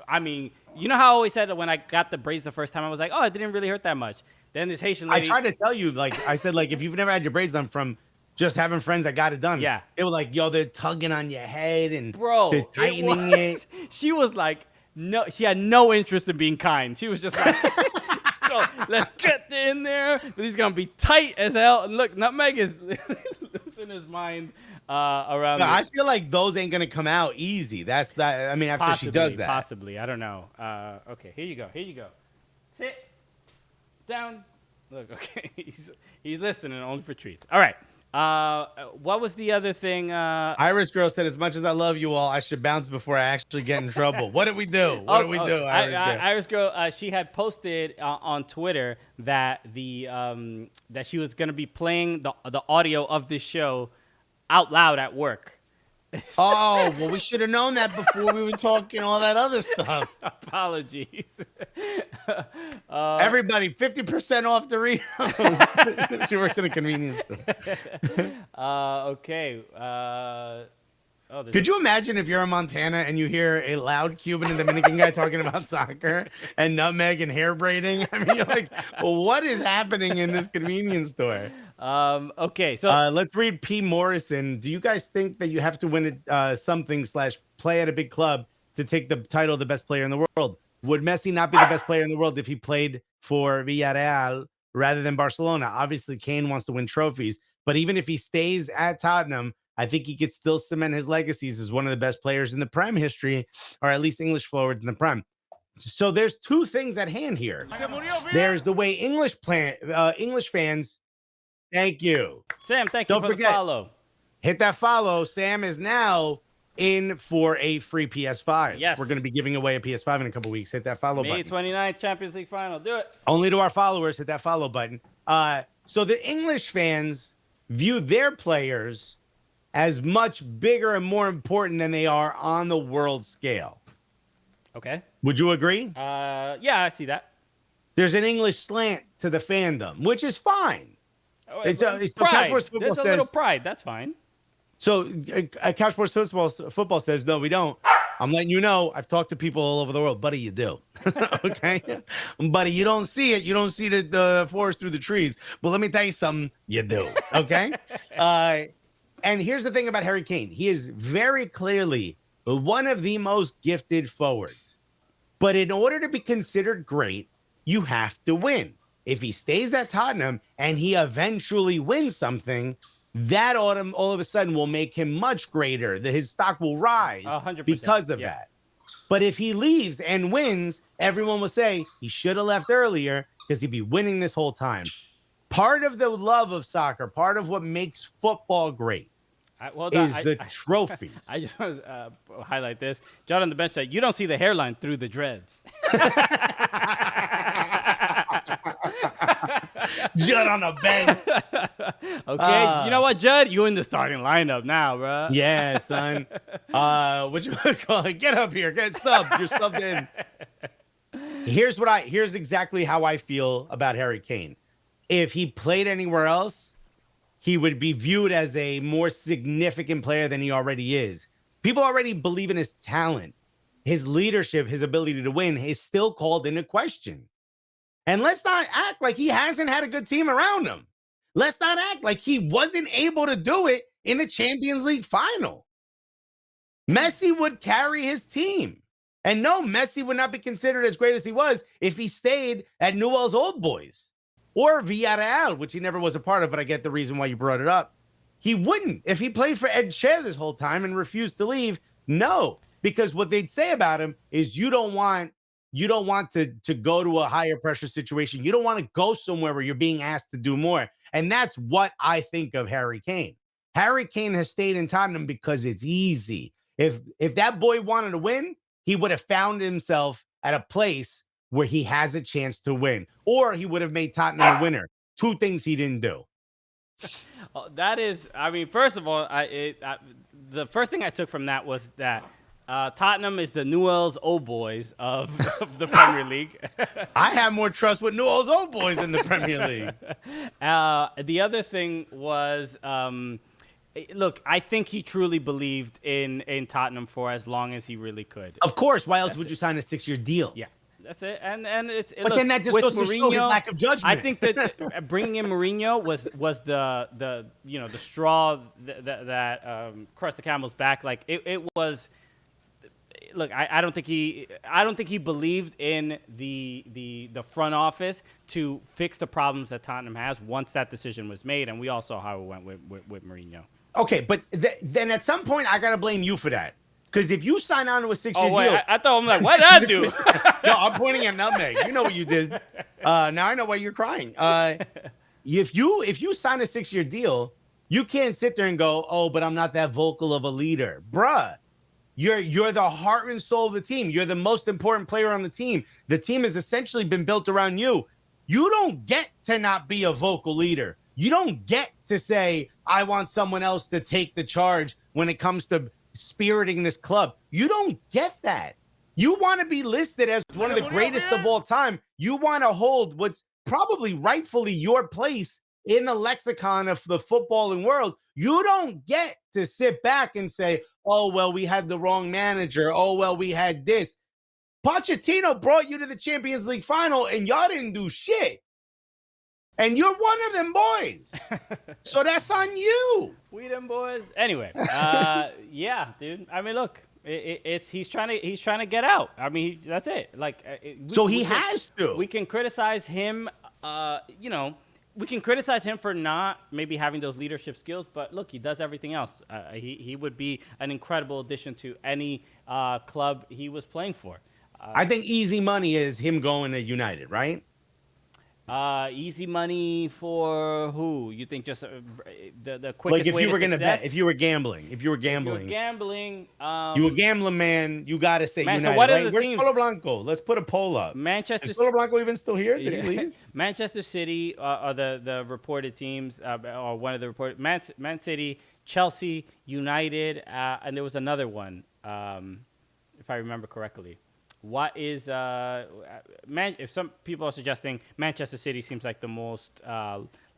I mean, you know how I always said that when I got the braids the first time, I was like, oh, it didn't really hurt that much. Then this Haitian lady, I tried to tell you, like I said, like if you've never had your braids done from just having friends that got it done. Yeah. They were like, yo, they're tugging on your head and they're tightening it. She was like, no, she had no interest in being kind. She was just like, oh, let's get in there. But he's going to be tight as hell. And look, Nutmeg is losing his mind around this. I feel like those ain't going to come out easy. That's that. I mean, after possibly, she does that. Possibly. I don't know. Okay, here you go. Sit down. Look, okay. He's listening only for treats. All right. What was the other thing? Iris Girl said, as much as I love you all, I should bounce before I actually get in trouble. What did we do? What did we do, Iris Girl? Iris Girl, she had posted on Twitter that that she was going to be playing the audio of this show out loud at work. Oh, well, we should have known that before we were talking all that other stuff. Apologies. Everybody, 50% off Doritos. She works in a convenience store. Okay. Could you imagine if you're in Montana and you hear a loud Cuban and Dominican guy talking about soccer and nutmeg and hair braiding? I mean, you're like, well, what is happening in this convenience store? Okay, so let's read P. Morrison. Do you guys think that you have to win /play at a big club to take the title of the best player in the world? Would Messi not be the best player in the world if he played for Villarreal rather than Barcelona? Obviously, Kane wants to win trophies, but even if he stays at Tottenham, I think he could still cement his legacies as one of the best players in the Prem history, or at least English forwards in the Prem. So there's two things at hand here. There's the way English fans. Thank you, Sam. Thank you for the follow. Hit that follow. Sam is now in for a free PS5. Yes, we're going to be giving away a PS5 in a couple weeks. Hit that follow button. May 29th, Champions League final. Do it. Only to our followers. Hit that follow button. So the English fans view their players as much bigger and more important than they are on the world scale. Okay. Would you agree? Yeah, I see that. There's an English slant to the fandom, which is fine. It's pride. There's a little pride. That's fine. So Couch Sports Football says, no, we don't. I'm letting you know. I've talked to people all over the world. Buddy, you do. Okay? Buddy, you don't see it. You don't see the forest through the trees. But let me tell you something. You do. Okay? And here's the thing about Harry Kane. He is very clearly one of the most gifted forwards. But in order to be considered great, you have to win. If he stays at Tottenham and he eventually wins something, that autumn all of a sudden will make him much greater. His stock will rise 100%, because of that. But if he leaves and wins, everyone will say he should have left earlier because he'd be winning this whole time. Part of the love of soccer, part of what makes football great is the trophies. I just want to highlight this. John on the bench said, you don't see the hairline through the dreads. Judd on the bench. Okay, you know what, Judd? You in the starting lineup now, bro. Yeah, son. What you call it? Get up here. Get subbed. You're subbed in. Here's exactly how I feel about Harry Kane. If he played anywhere else, he would be viewed as a more significant player than he already is. People already believe in his talent. His leadership, his ability to win is still called into question. And let's not act like he hasn't had a good team around him. Let's not act like he wasn't able to do it in the Champions League final. Messi would carry his team. And no, Messi would not be considered as great as he was if he stayed at Newell's Old Boys or Villarreal, which he never was a part of, but I get the reason why you brought it up. He wouldn't. If he played for Ed Che this whole time and refused to leave, no. Because what they'd say about him is you don't want to go to a higher pressure situation. You don't want to go somewhere where you're being asked to do more. And that's what I think of Harry Kane. Harry Kane has stayed in Tottenham because it's easy. If that boy wanted to win, he would have found himself at a place where he has a chance to win, or he would have made Tottenham a winner. Two things he didn't do. That is, I mean, first of all, the first thing I took from that was that Tottenham is the Newell's Old Boys of the Premier League. I have more trust with Newell's Old Boys in the Premier League. The other thing was, look, I think he truly believed in Tottenham for as long as he really could. Of course. Why else would you sign a 6-year deal? Yeah. That's it, and it's. But look, then that just goes to show his lack of judgment. I think that bringing in Mourinho was the straw that crushed the camel's back. Like it was. Look, I don't think he believed in the front office to fix the problems that Tottenham has once that decision was made, and we all saw how it went with Mourinho. Okay, but then at some point I gotta blame you for that. Because if you sign on to a 6-year deal... I thought, I'm like, what did I do? No, I'm pointing at Nutmeg. You know what you did. Now I know why you're crying. If you sign a 6-year deal, You can't sit there and go, oh, but I'm not that vocal of a leader. Bruh, you're the heart and soul of the team. You're the most important player on the team. The team has essentially been built around you. You don't get to not be a vocal leader. You don't get to say, I want someone else to take the charge when it comes to spiriting this club. You don't get that. You want to be listed as one of the greatest of all time. You want to hold what's probably rightfully your place in the lexicon of the footballing world. You don't get to sit back and say, oh, well, we had the wrong manager. Oh, well, we had this. Pochettino brought you to the Champions League final and y'all didn't do shit. And you're one of them boys. So that's on you. We them boys. Anyway, yeah, dude. I mean, look, he's trying to get out. I mean, that's it. Like, He has to. We can criticize him. We can criticize him for not maybe having those leadership skills, but look, he does everything else. He would be an incredible addition to any club he was playing for. I think easy money is him going to United, right? Easy money for who? You think just the quickest like if way you were to going to success? bet, if you were gambling, you a gambling, you a gambling man, you got to say man, United. so what are right? the Where's teams? Polo Blanco? Let's put a poll up. Manchester. Is Polo Blanco even still here? Did he leave? Manchester City are the reported teams, or one of the reported. Man City, Chelsea, United, and there was another one, if I remember correctly. What is if some people are suggesting Manchester City seems like the most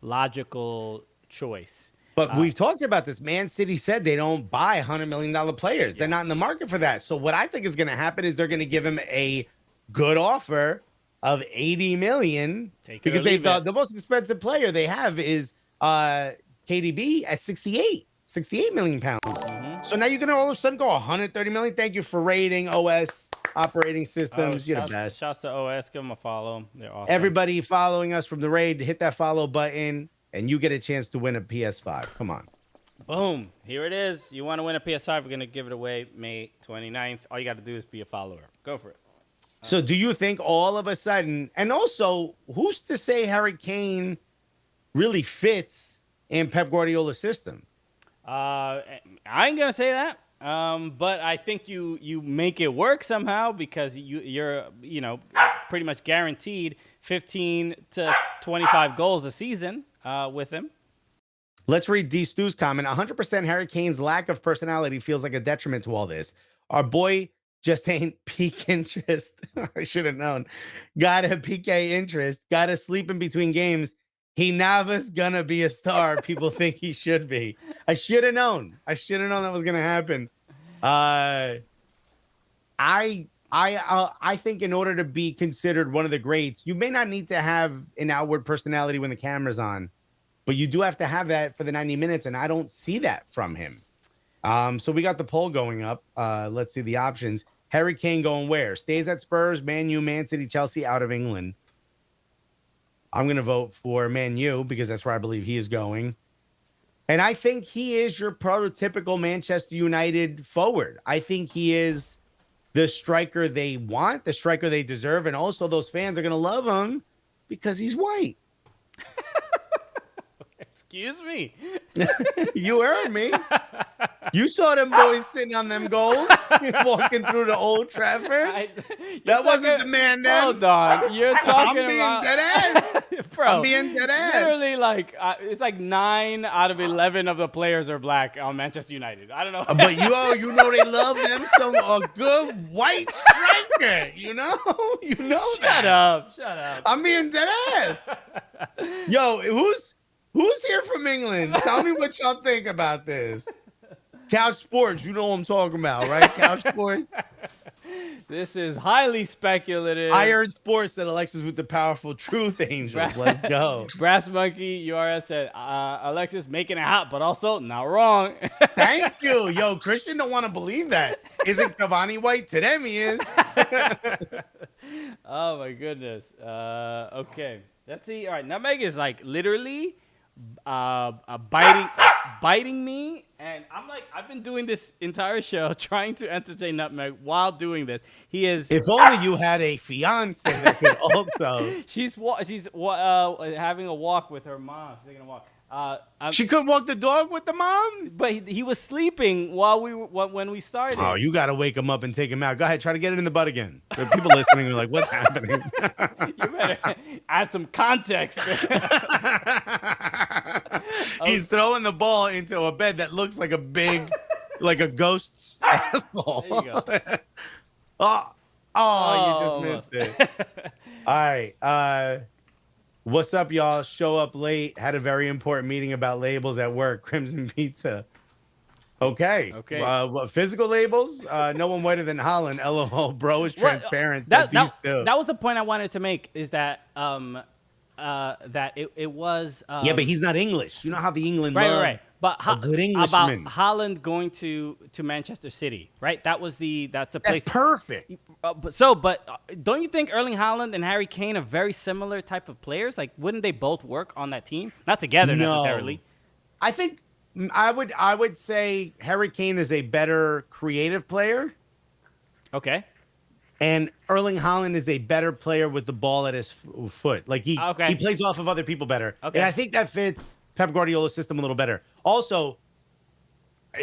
logical choice. But we've talked about this. Man City said they don't buy $100 million players. They're not in the market for that. So what I think is going to happen is they're going to give him a good offer of $80 million because the most expensive player they have is KDB at 68 million pounds. Mm-hmm. So now you're going to all of a sudden go 130 million. Thank you for rating OS operating systems. You're the best. Shouts to OS. Give them a follow. They're awesome. Everybody following us from the raid, hit that follow button and you get a chance to win a PS5. Come on. Boom. Here it is. You want to win a PS5? We're going to give it away May 29th. All you got to do is be a follower. Go for it. So do you think all of a sudden, and also who's to say Harry Kane really fits in Pep Guardiola's system? I ain't going to say that. But I think you make it work somehow because you're pretty much guaranteed 15 to 25 goals a season with him. Let's read D. Stew's comment. 100% Harry Kane's lack of personality feels like a detriment to all this. Our boy just ain't peak interest. I should have known. Got a PK interest. Got to sleep in between games. He never's gonna be a star. People think he should be. I should have known. I should have known that was gonna happen. I think in order to be considered one of the greats, you may not need to have an outward personality when the camera's on, but you do have to have that for the 90 minutes, and I don't see that from him. So we got the poll going up. Let's see the options. Harry Kane going where? Stays at Spurs, Man U, Man City, Chelsea, out of England. I'm going to vote for Man U because that's where I believe he is going. And I think he is your prototypical Manchester United forward. I think he is the striker they want, the striker they deserve. And also those fans are going to love him because he's white. Excuse me. You heard me. You saw them boys sitting on them goals, walking through the Old Trafford. That wasn't the man then. Hold on. You're talking I'm being about... dead ass. Bro, I'm being dead ass. Literally, like, it's like 9 out of 11 of the players are black on Manchester United. I don't know. But you know they love them some a good white striker. You know that. Shut up. I'm being dead ass. Yo, who's here from England? Tell me what y'all think about this. Couch Sports, you know what I'm talking about, right? Couch Sports. This is highly speculative. Iron Sports said Alexis with the powerful truth angels. Let's go. Brass Monkey URS said Alexis making it hot, but also not wrong. Thank you. Yo, Christian don't want to believe that. Isn't Cavani white? To them he is. Oh my goodness. Okay. Let's see. All right. Nutmeg is like literally biting me, and I'm like, I've been doing this entire show trying to entertain Nutmeg while doing this. He is. If only you had a fiance that could also. She's having a walk with her mom. She's taking a walk. She couldn't walk the dog with the mom? But he was sleeping while when we started. Oh, you got to wake him up and take him out. Go ahead, try to get it in the butt again. The people listening are like, what's happening? You better add some context. He's throwing the ball into a bed that looks like a big, like a ghost's asshole. There you go. You just missed it. All right. What's up, y'all? Show up late. Had a very important meeting about labels at work. Crimson Pizza. Okay. What, physical labels? No one whiter than Holland. LOL. Bro is transparent. That was the point I wanted to make. Is that that it was. Yeah, but he's not English. You know how the England right. But a good Englishman. About Holland going to Manchester City, right? That's the place. That's perfect. But don't you think Erling Haaland and Harry Kane are very similar type of players? Like, wouldn't they both work on that team? Not together necessarily. I think I would say Harry Kane is a better creative player. Okay. And Erling Haaland is a better player with the ball at his foot. Like he plays off of other people better. Okay. And I think that fits Pep Guardiola's system a little better. Also,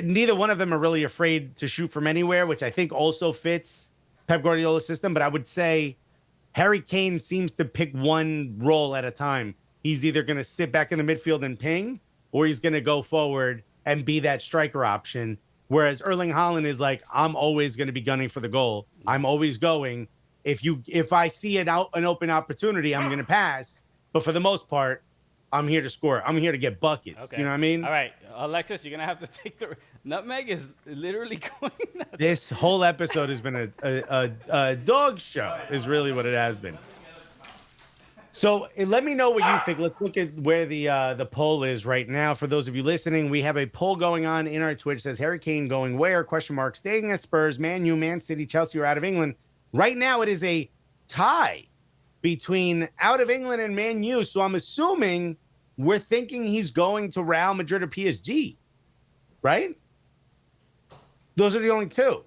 neither one of them are really afraid to shoot from anywhere, which I think also fits Pep Guardiola's system. But I would say Harry Kane seems to pick one role at a time. He's either going to sit back in the midfield and ping, or he's going to go forward and be that striker option. Whereas Erling Haaland is like, I'm always going to be gunning for the goal. I'm always going. If I see an open opportunity, I'm going to pass. But for the most part, I'm here to score. I'm here to get buckets. Okay. You know what I mean? All right, Alexis, you're gonna have to take the nutmeg. Is literally going nuts. This whole episode has been a dog show. Is really what it has been. So let me know what you think. Let's look at where the poll is right now. For those of you listening, we have a poll going on in our Twitch. It says Harry Kane going where? ? Staying at Spurs, Man U, Man City, Chelsea, or out of England. Right now, it is a tie between out of England and Man U. So I'm assuming we're thinking he's going to Real Madrid or PSG, right? Those are the only two.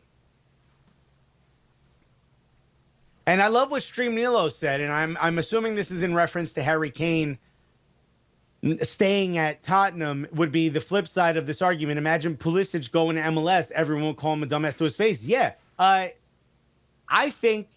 And I love what Stream Nilo said, and I'm assuming this is in reference to Harry Kane staying at Tottenham would be the flip side of this argument. Imagine Pulisic going to MLS. Everyone will call him a dumbass to his face. Yeah. I think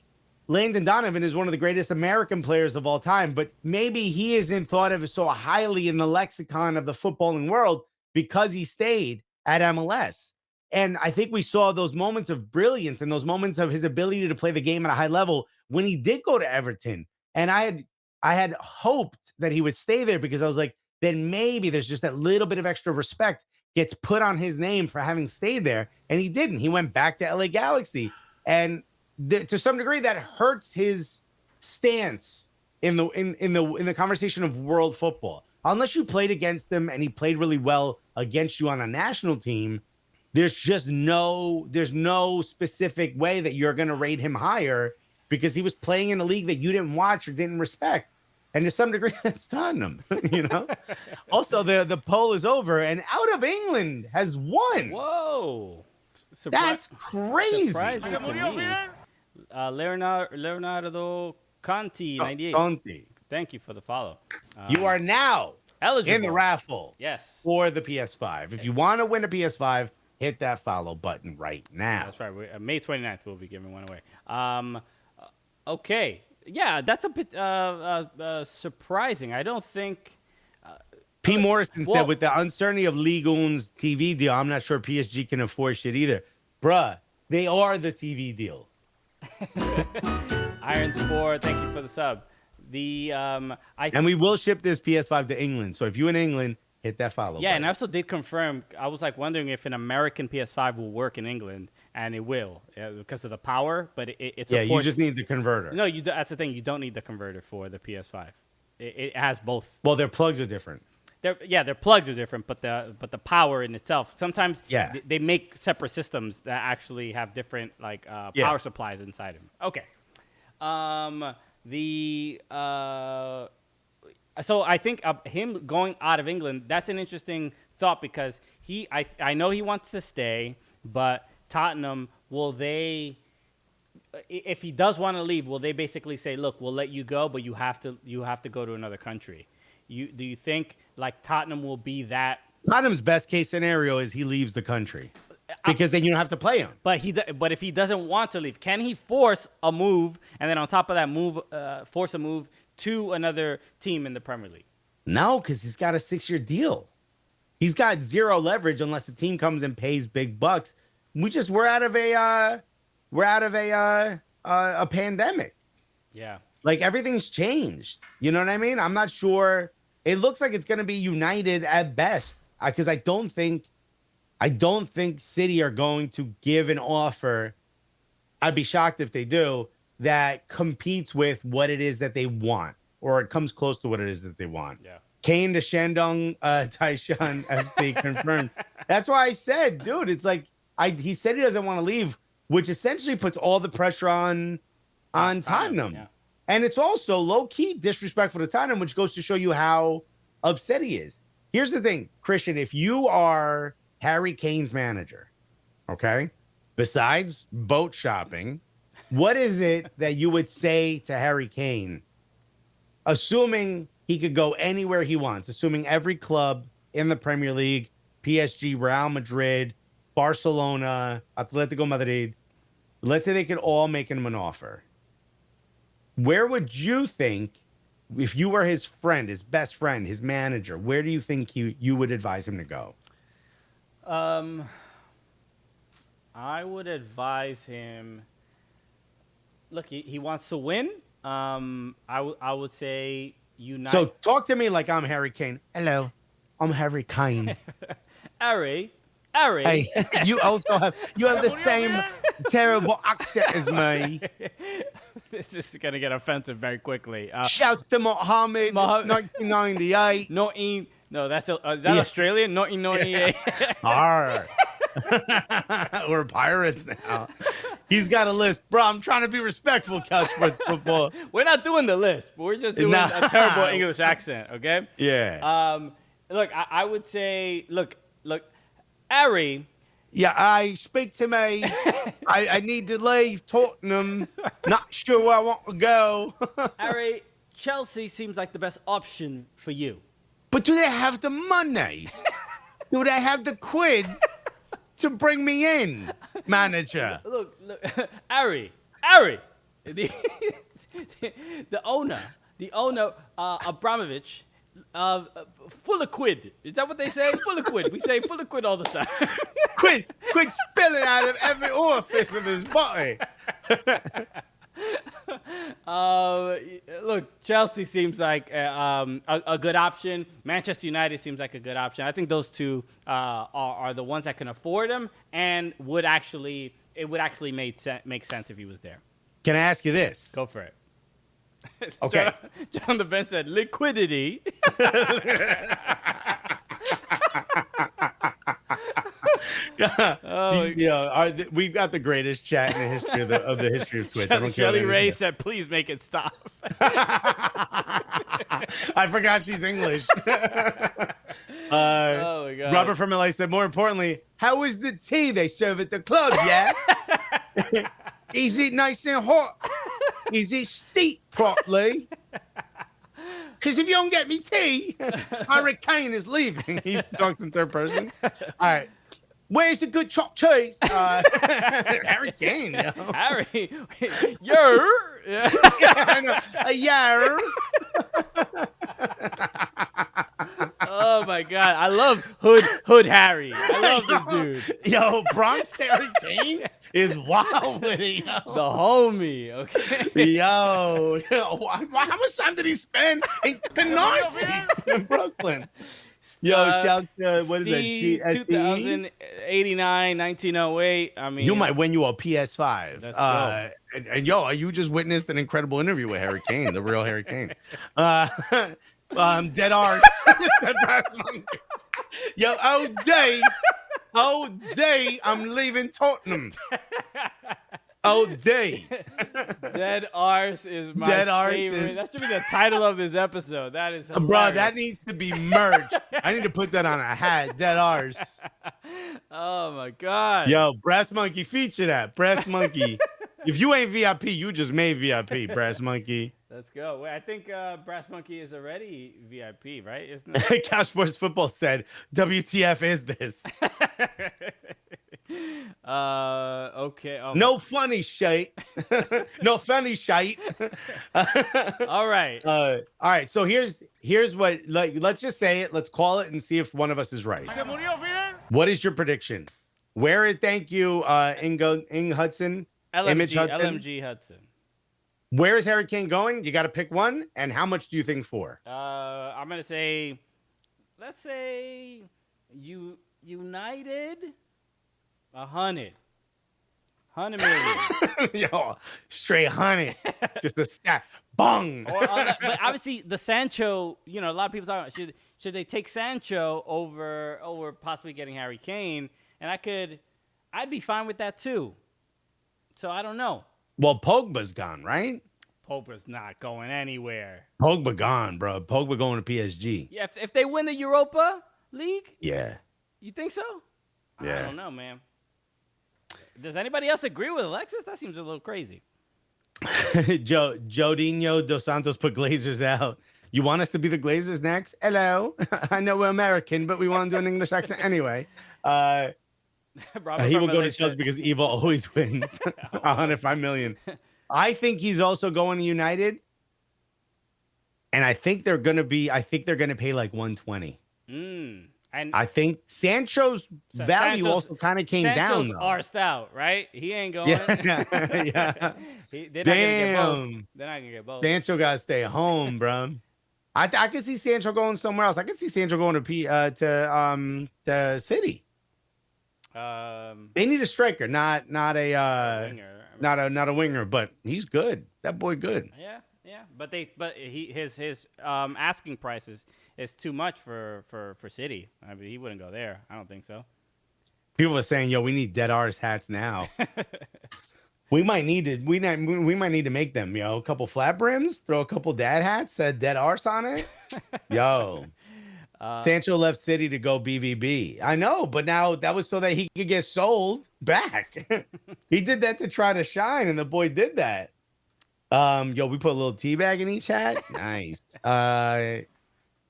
Landon Donovan is one of the greatest American players of all time, but maybe he isn't thought of so highly in the lexicon of the footballing world because he stayed at MLS. And I think we saw those moments of brilliance and those moments of his ability to play the game at a high level when he did go to Everton. And I had hoped that he would stay there because I was like, then maybe there's just that little bit of extra respect gets put on his name for having stayed there. And he didn't. He went back to LA Galaxy. And to some degree, that hurts his stance in the conversation of world football. Unless you played against him and he played really well against you on a national team, there's no specific way that you're going to rate him higher because he was playing in a league that you didn't watch or didn't respect. And to some degree, that's Tottenham, you know? Also, the poll is over and out of England has won. Whoa. That's crazy. Surprising to me. Leonardo Conti, 98. Conti. Thank you for the follow. You are now eligible in the raffle yes. for the PS5. If you want to win a PS5, hit that follow button right now. That's right. May 29th, we'll be giving one away. Okay. Yeah, that's a bit surprising. I don't think... P. Morrison said, with the uncertainty of Liga 1's TV deal, I'm not sure PSG can afford shit either. Bruh, they are the TV deal. Iron Sport, thank you for the sub. And we will ship this PS5 to England. So if you're in England, hit that follow button. And I also did confirm. I was like wondering if an American PS5 will work in England, and it will because of the power. But it supports. Yeah, you just need the converter. No, that's the thing. You don't need the converter for the PS5. It has both. Well, their plugs are different. Their plugs are different, but the power in itself. Sometimes they make separate systems that actually have different power supplies inside them. Okay. So I think him going out of England, that's an interesting thought because I know he wants to stay, but Tottenham, will they, if he does want to leave, will they basically say, look, we'll let you go, but you have to go to another country? do you think like Tottenham will be that? Tottenham's best case scenario is he leaves the country because then you don't have to play him. But if he doesn't want to leave, can he force a move and then on top of that force a move to another team in the Premier League? No, because he's got a 6-year deal. He's got zero leverage unless the team comes and pays big bucks. We're out of a pandemic. Yeah. Like everything's changed. You know what I mean? I'm not sure. It looks like it's going to be United at best because I don't think City are going to give an offer. I'd be shocked if they do, that competes with what it is that they want, or it comes close to what it is that they want. Yeah. Kane to Shandong Taishan FC confirmed. That's why I said, dude, it's like he said he doesn't want to leave, which essentially puts all the pressure on Tottenham. Yeah. And it's also low-key disrespectful to Tottenham, which goes to show you how upset he is. Here's the thing, Christian, if you are Harry Kane's manager, okay, besides boat shopping, what is it that you would say to Harry Kane, assuming he could go anywhere he wants, assuming every club in the Premier League, PSG, Real Madrid, Barcelona, Atletico Madrid, let's say they could all make him an offer. Where would you think, if you were his friend, his best friend, his manager, where do you think you would advise him to go? I would advise him. Look, he wants to win. I would say United. So talk to me like I'm Harry Kane. Hello, I'm Harry Kane. Harry. Hey, you also have the same terrible accent as me. This is gonna get offensive very quickly. Shouts to Mohammed, 1998. No, is that Australian? 1998. Arr. We're pirates now. He's got a list. Bro, I'm trying to be respectful, Couch Sports Football. We're not doing the list. We're just doing a terrible English accent, okay? Yeah. Look, I would say, look, Harry. Yeah, I speak to me. I need to leave Tottenham. Not sure where I want to go. Harry, Chelsea seems like the best option for you. But do they have the money? Do they have the quid to bring me in, manager? Look, Harry, the owner, Abramovich, full of quid. Is that what they say? Full of quid. We say full of quid all the time. Quid spilling out of every orifice of his body. Look, Chelsea seems like a good option. Manchester United seems like a good option. I think those two are the ones that can afford him, and it would actually make sense if he was there. Can I ask you this? Go for it. Okay. John on the bench said liquidity. We've got the greatest chat in the history of the history of Twitch. Shelly Ray said, "Please make it stop." I forgot she's English. Oh my God. Robert from LA said, more importantly, how is the tea they serve at the club? Yeah, is it nice and hot? Is it steeped properly? Because if you don't get me tea, Harry Kane is leaving. He talks in third person. All right. Where's the good chopped cheese? Harry Kane, yo. Harry, yer. Yeah, I know. A yer. Oh my God, I love Hood Harry. I love this dude. Yo, Bronx Harry Kane is wild with it, yo. The homie, okay. Yo, how much time did he spend in Canarsie in Brooklyn? Yo, shouts to, what is that? 2089, 1908. I mean, you might win you a PS5. Let's go. And yo, you just witnessed an incredible interview with Harry Kane, the real Harry Kane. Dead arse. Yo, all day, I'm leaving Tottenham. All day. Dead arse is my favorite. That should be the title of this episode. That is hilarious. Bro, that needs to be merch. I need to put that on a hat. Dead arse. Oh my God. Yo, Brass Monkey, feature that. Brass Monkey. If you ain't VIP, you just made VIP, Brass Monkey. Let's go. Wait, I think Brass Monkey is already VIP, right? Isn't it? Couch Sports Football said, "WTF is this? Okay. No funny shite. No funny shite." All right. All right. So here's what, like, let's just say it. Let's call it and see if one of us is right. What is your prediction? Thank you, Ing Hudson. Image Hudson. LMG Hudson. Where is Harry Kane going? You got to pick one. And how much do you think for? I'm gonna say, let's say, United, 100 million. Yo, straight 100. Just a stat. Bung. But obviously, the Sancho. A lot of people talking about should they take Sancho over possibly getting Harry Kane? And I'd be fine with that too. So I don't know. Well, Pogba's gone, right? Pogba's not going anywhere. Pogba gone, bro. Pogba going to PSG. Yeah, if they win the Europa League, Yeah. you think so? Yeah. I don't know, man. Does anybody else agree with Alexis? That seems a little crazy. Jodinho dos Santos put Glazers out. You want us to be the Glazers next? Hello. I know we're American, but we want to do an English accent anyway. He will go to Chelsea because evil always wins. 105 million. I think he's also going to United. And I think they're going to pay like 120. And I think Sancho's value also kind of came down. Sancho's arsed out, right? He ain't going. Yeah. They're Damn. not gonna get both. Sancho got to stay home, bro. I could see Sancho going somewhere else. I could see Sancho going to City. They need a striker, not a winger. Not a winger, but he's good. That boy good. Yeah. But his asking prices is too much for City. I mean, he wouldn't go there. I don't think so. People are saying, "Yo, we need dead arse hats now." We might need to make them. A couple flat brims, throw a couple dad hats, said dead arse on it. Yo. Sancho left City to go BVB. I know, but now that was so that he could get sold back. He did that to try to shine, and the boy did that. We put a little teabag in each hat. Nice.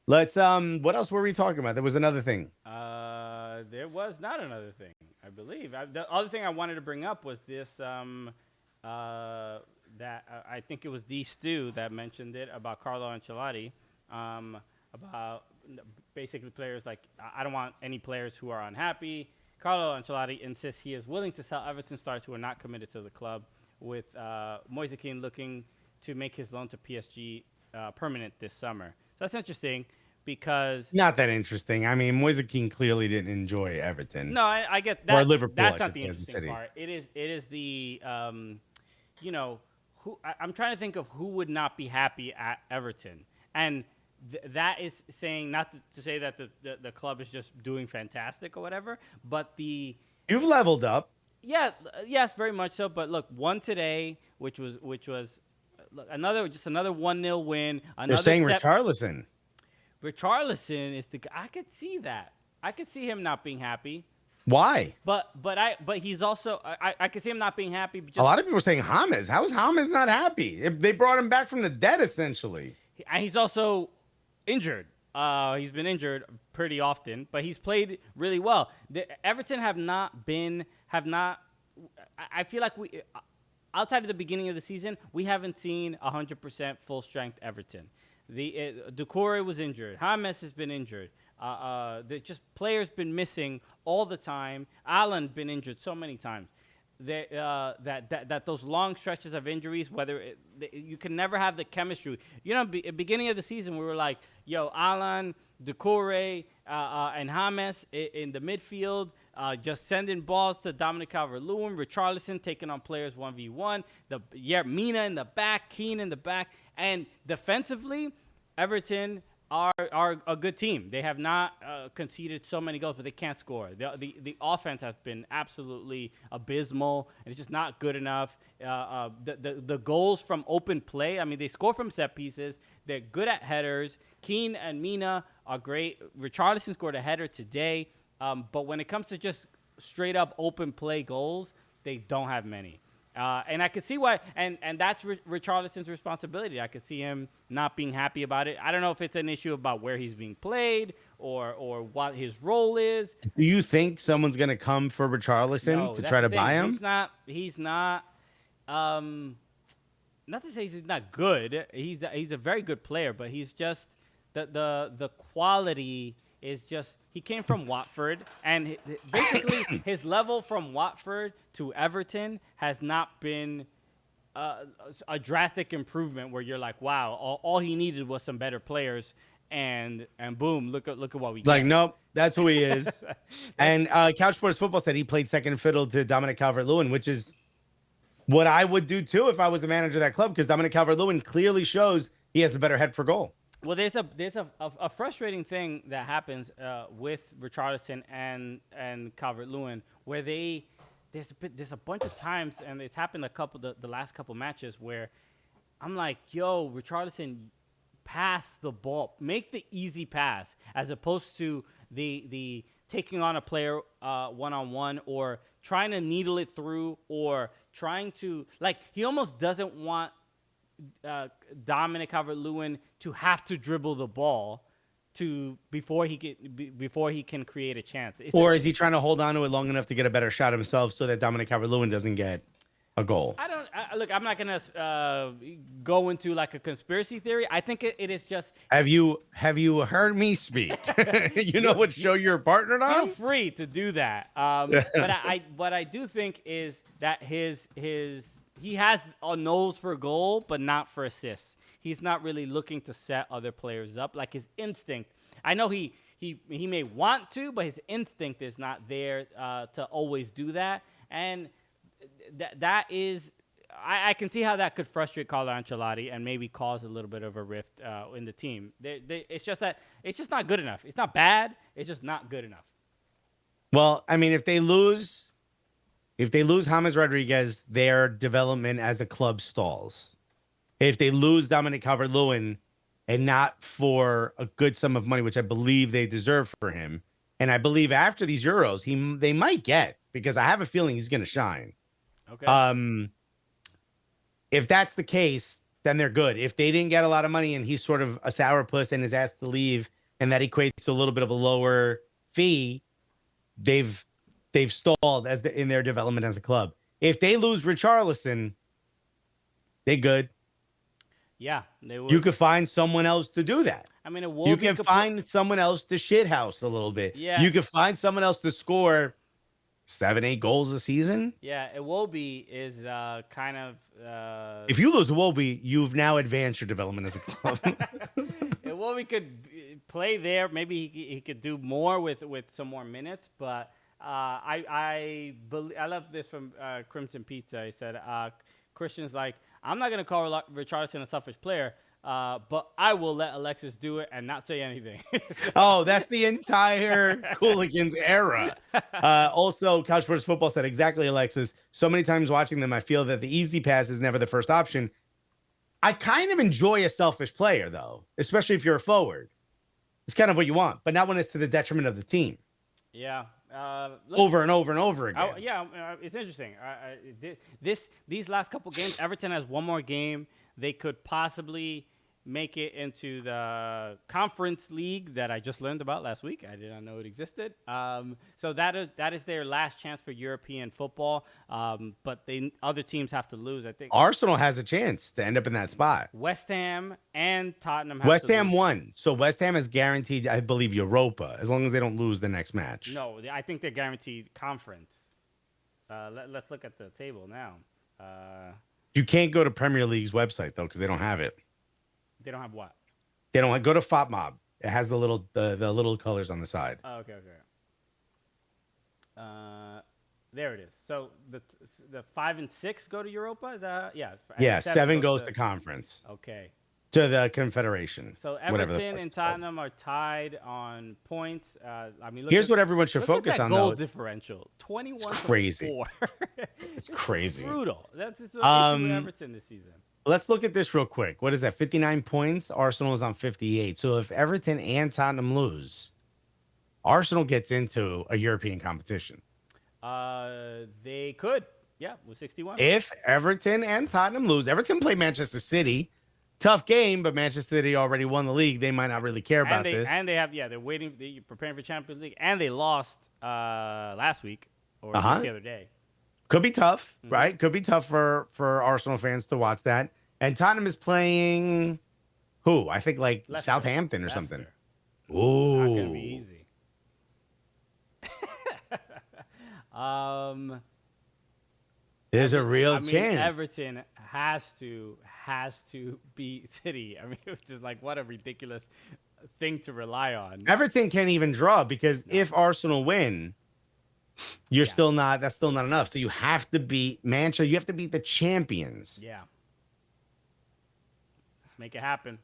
Let's what else were we talking about? There was another thing. There was not another thing, I believe. The other thing I wanted to bring up was this that I think it was D Stu that mentioned it about Carlo Ancelotti, about basically players like, I don't want any players who are unhappy. Carlo Ancelotti insists he is willing to sell Everton stars who are not committed to the club, with Moise Kean looking to make his loan to PSG permanent this summer. So that's interesting because... Not that interesting. I mean, Moise Kean clearly didn't enjoy Everton. No, I get that. Or Liverpool, that's not the interesting part. It is the, I'm trying to think of who would not be happy at Everton. And that is saying, not to say that the club is just doing fantastic or whatever, but You've leveled up. Yeah, yes, very much so. But look, one today, which was another 1-0 win. They're saying Richarlison. Richarlison is the guy. I could see that. I could see him not being happy. Why? But he's also I could see him not being happy. A lot of people are saying James. How is James not happy? They brought him back from the dead, essentially. And he's also injured. He's been injured pretty often, but he's played really well. Everton have not. I feel like we, outside of the beginning of the season, we haven't seen 100% full strength Everton. Doucouré was injured. James has been injured. Just players been missing all the time. Alan been injured so many times. That those long stretches of injuries, you can never have the chemistry. Beginning of the season, we were like, yo, Alan, Doucouré, and James in the midfield, just sending balls to Dominic Calvert-Lewin, Richarlison taking on players 1v1, Mina in the back, Keane in the back, and defensively, Everton are a good team. They have not conceded so many goals, but they can't score. The offense has been absolutely abysmal, and it's just not good enough. The goals from open play, I mean, they score from set pieces. They're good at headers. Keane and Mina are great. Richarlison scored a header today, but when it comes to just straight up open play goals, they don't have many. And I could see why, and that's Richarlison's responsibility. I could see him not being happy about it. I don't know if it's an issue about where he's being played or what his role is. Do you think someone's going to come for Richarlison No, to that's try the to thing. buy him? He's not. Not to say he's not good. He's a very good player, but he's just the quality is just. He came from Watford, and basically his level from Watford to Everton has not been a drastic improvement. Where you're like, wow, all he needed was some better players, and boom, look at what we It's like, get. nope, that's who he is. And Couch Sports Football said he played second fiddle to Dominic Calvert-Lewin, which is what I would do too if I was a manager of that club, because Dominic Calvert-Lewin clearly shows he has a better head for goal. Well, there's a frustrating thing that happens with Richarlison and Calvert-Lewin, where there's a bunch of times, and it's happened the last couple matches where I'm like, yo, Richarlison, pass the ball, make the easy pass, as opposed to the taking on a player one-on-one, or trying to needle it through, or trying to, like, he almost doesn't want Dominic Calvert-Lewin to have to dribble the ball before he can create a chance. Or is he trying to hold on to it long enough to get a better shot himself so that Dominic Calvert-Lewin doesn't get a goal? Look, I'm not gonna go into like a conspiracy theory. I think it is just. Have you heard me speak? You know what show you're partnered Feel on? free to do that. What I do think is that he has a nose for goal, but not for assists. He's not really looking to set other players up. Like, his instinct, I know he may want to, but his instinct is not there to always do that. And that is, I can see how that could frustrate Carlo Ancelotti and maybe cause a little bit of a rift in the team. It's just that it's just not good enough. It's not bad. It's just not good enough. Well, I mean, if they lose James Rodriguez, their development as a club stalls. If they lose Dominic Calvert-Lewin, and not for a good sum of money, which I believe they deserve for him, and I believe after these Euros, they might get, because I have a feeling he's going to shine. Okay. If that's the case, then they're good. If they didn't get a lot of money and he's sort of a sourpuss and is asked to leave, and that equates to a little bit of a lower fee, they've stalled in their development as a club. If they lose Richarlison, they good. Yeah, they would. You could find someone else to do that. I mean, You can find someone else to shithouse a little bit. Yeah. You could find someone else to score 7-8 goals a season. Yeah, Iwobi is kind of. If you lose Iwobi, you've now advanced your development as a club. Iwobi could play there. Maybe he could do more with some more minutes. But I love this from Crimson Pizza. He said, Christian's like, I'm not going to call Richarlison a selfish player, but I will let Alexis do it and not say anything. Oh, that's the entire Cooligans era. Also, Couch Sports Football said, exactly, Alexis. So many times watching them, I feel that the easy pass is never the first option. I kind of enjoy a selfish player, though, especially if you're a forward. It's kind of what you want, but not when it's to the detriment of the team. Yeah. Over and over and over again. It's interesting. These last couple games, Everton has one more game. They could possibly make it into the Conference League that I just learned about last week. I did not know it existed. So that is their last chance for European football. But other teams have to lose. I think Arsenal has a chance to end up in that spot. West Ham and Tottenham. West Ham won, so West Ham is guaranteed, I believe, Europa, as long as they don't lose the next match. No, I think they're guaranteed conference. Let's look at the table now. You can't go to Premier League's website though, because they don't have it. They don't have what? They don't go to FOTMOB. It has the little colors on the side. Oh, okay. There it is. So the 5 and 6 go to Europa. Is that Yeah, 7 goes to conference. Okay. To the Confederation. So Everton and Tottenham are tied on points. Here's what everyone should focus on, goal though. differential: 21 it's crazy. to 4. It's crazy. Brutal. That's the issue with Everton this season. Let's look at this real quick. What is that? 59 points. Arsenal is on 58. So if Everton and Tottenham lose, Arsenal gets into a European competition. They could. Yeah, with 61. If Everton and Tottenham lose, Everton play Manchester City. Tough game, but Manchester City already won the league. They might not really care about this. And they have, they're waiting, they're preparing for Champions League, and they lost last week or just the other day. Could be tough, right? Could be tough for Arsenal fans to watch that. And Tottenham is playing who? I think like Leicester. Southampton or something. Leicester. Ooh. Not gonna be easy. There's a real I mean, chance. Everton has to beat City. I mean, which is like what a ridiculous thing to rely on. Everton can't even draw because if Arsenal win, you're still not. That's still not enough. So you have to beat Manchester. You have to beat the champions. Yeah. Let's make it happen.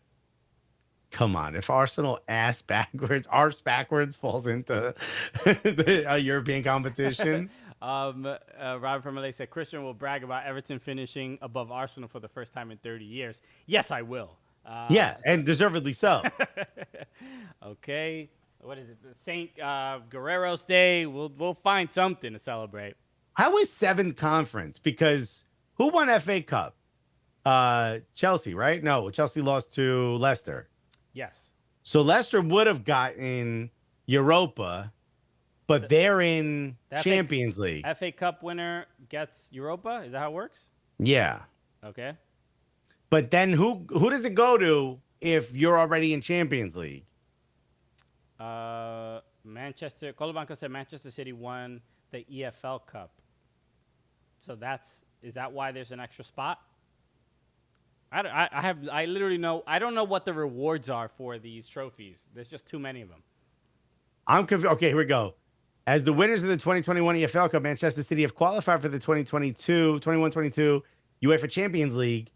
Come on, if Arsenal arse backwards falls into a European competition. Robert from LA said Christian will brag about Everton finishing above Arsenal for the first time in 30 years. Yes, I will. Yeah, and deservedly so. Okay. What is it? Saint Guerrero's Day. We'll find something to celebrate. How is seventh conference? Because who won FA Cup? Chelsea, right? No, Chelsea lost to Leicester. Yes. So Leicester would have gotten Europa, but they're in Champions League. FA Cup winner gets Europa. Is that how it works? Yeah. Okay. But then who does it go to if you're already in Champions League? Manchester. Colobanco said Manchester City won the EFL Cup. So is that why there's an extra spot? I literally know. I don't know what the rewards are for these trophies. There's just too many of them. I'm confused. Okay, here we go. As the winners of the 2021 EFL Cup, Manchester City have qualified for the 21-22 UEFA Champions League,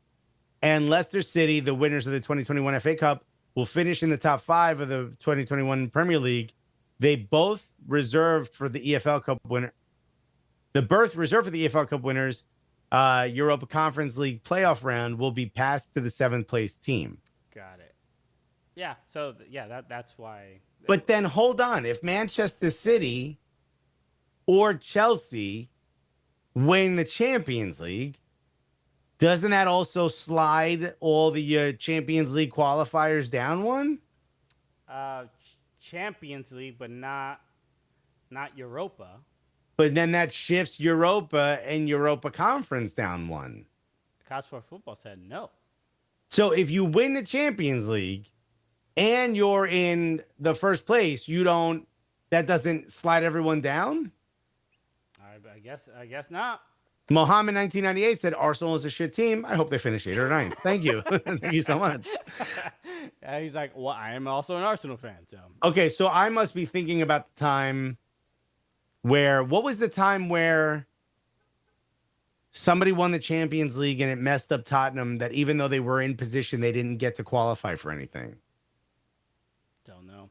and Leicester City, the winners of the 2021 FA Cup, will finish in the top 5 of the 2021 Premier League. They both reserved for the EFL Cup winner. The berth reserved for the EFL Cup winners, Europa Conference League playoff round will be passed to the 7th place team. Got it. Yeah. So that's why. But then hold on. If Manchester City or Chelsea win the Champions League, doesn't that also slide all the Champions League qualifiers down one? Champions League, but not Europa. But then that shifts Europa and Europa Conference down one. College for Football said no. So if you win the Champions League and you're in the first place, that doesn't slide everyone down? I guess not. Mohammed 1998 said Arsenal is a shit team. I hope they finish 8th or 9th. Thank you. Thank you so much. He's like, well, I am also an Arsenal fan. So okay, so I must be thinking about the time what was the time where somebody won the Champions League and it messed up Tottenham that even though they were in position, they didn't get to qualify for anything? Don't know.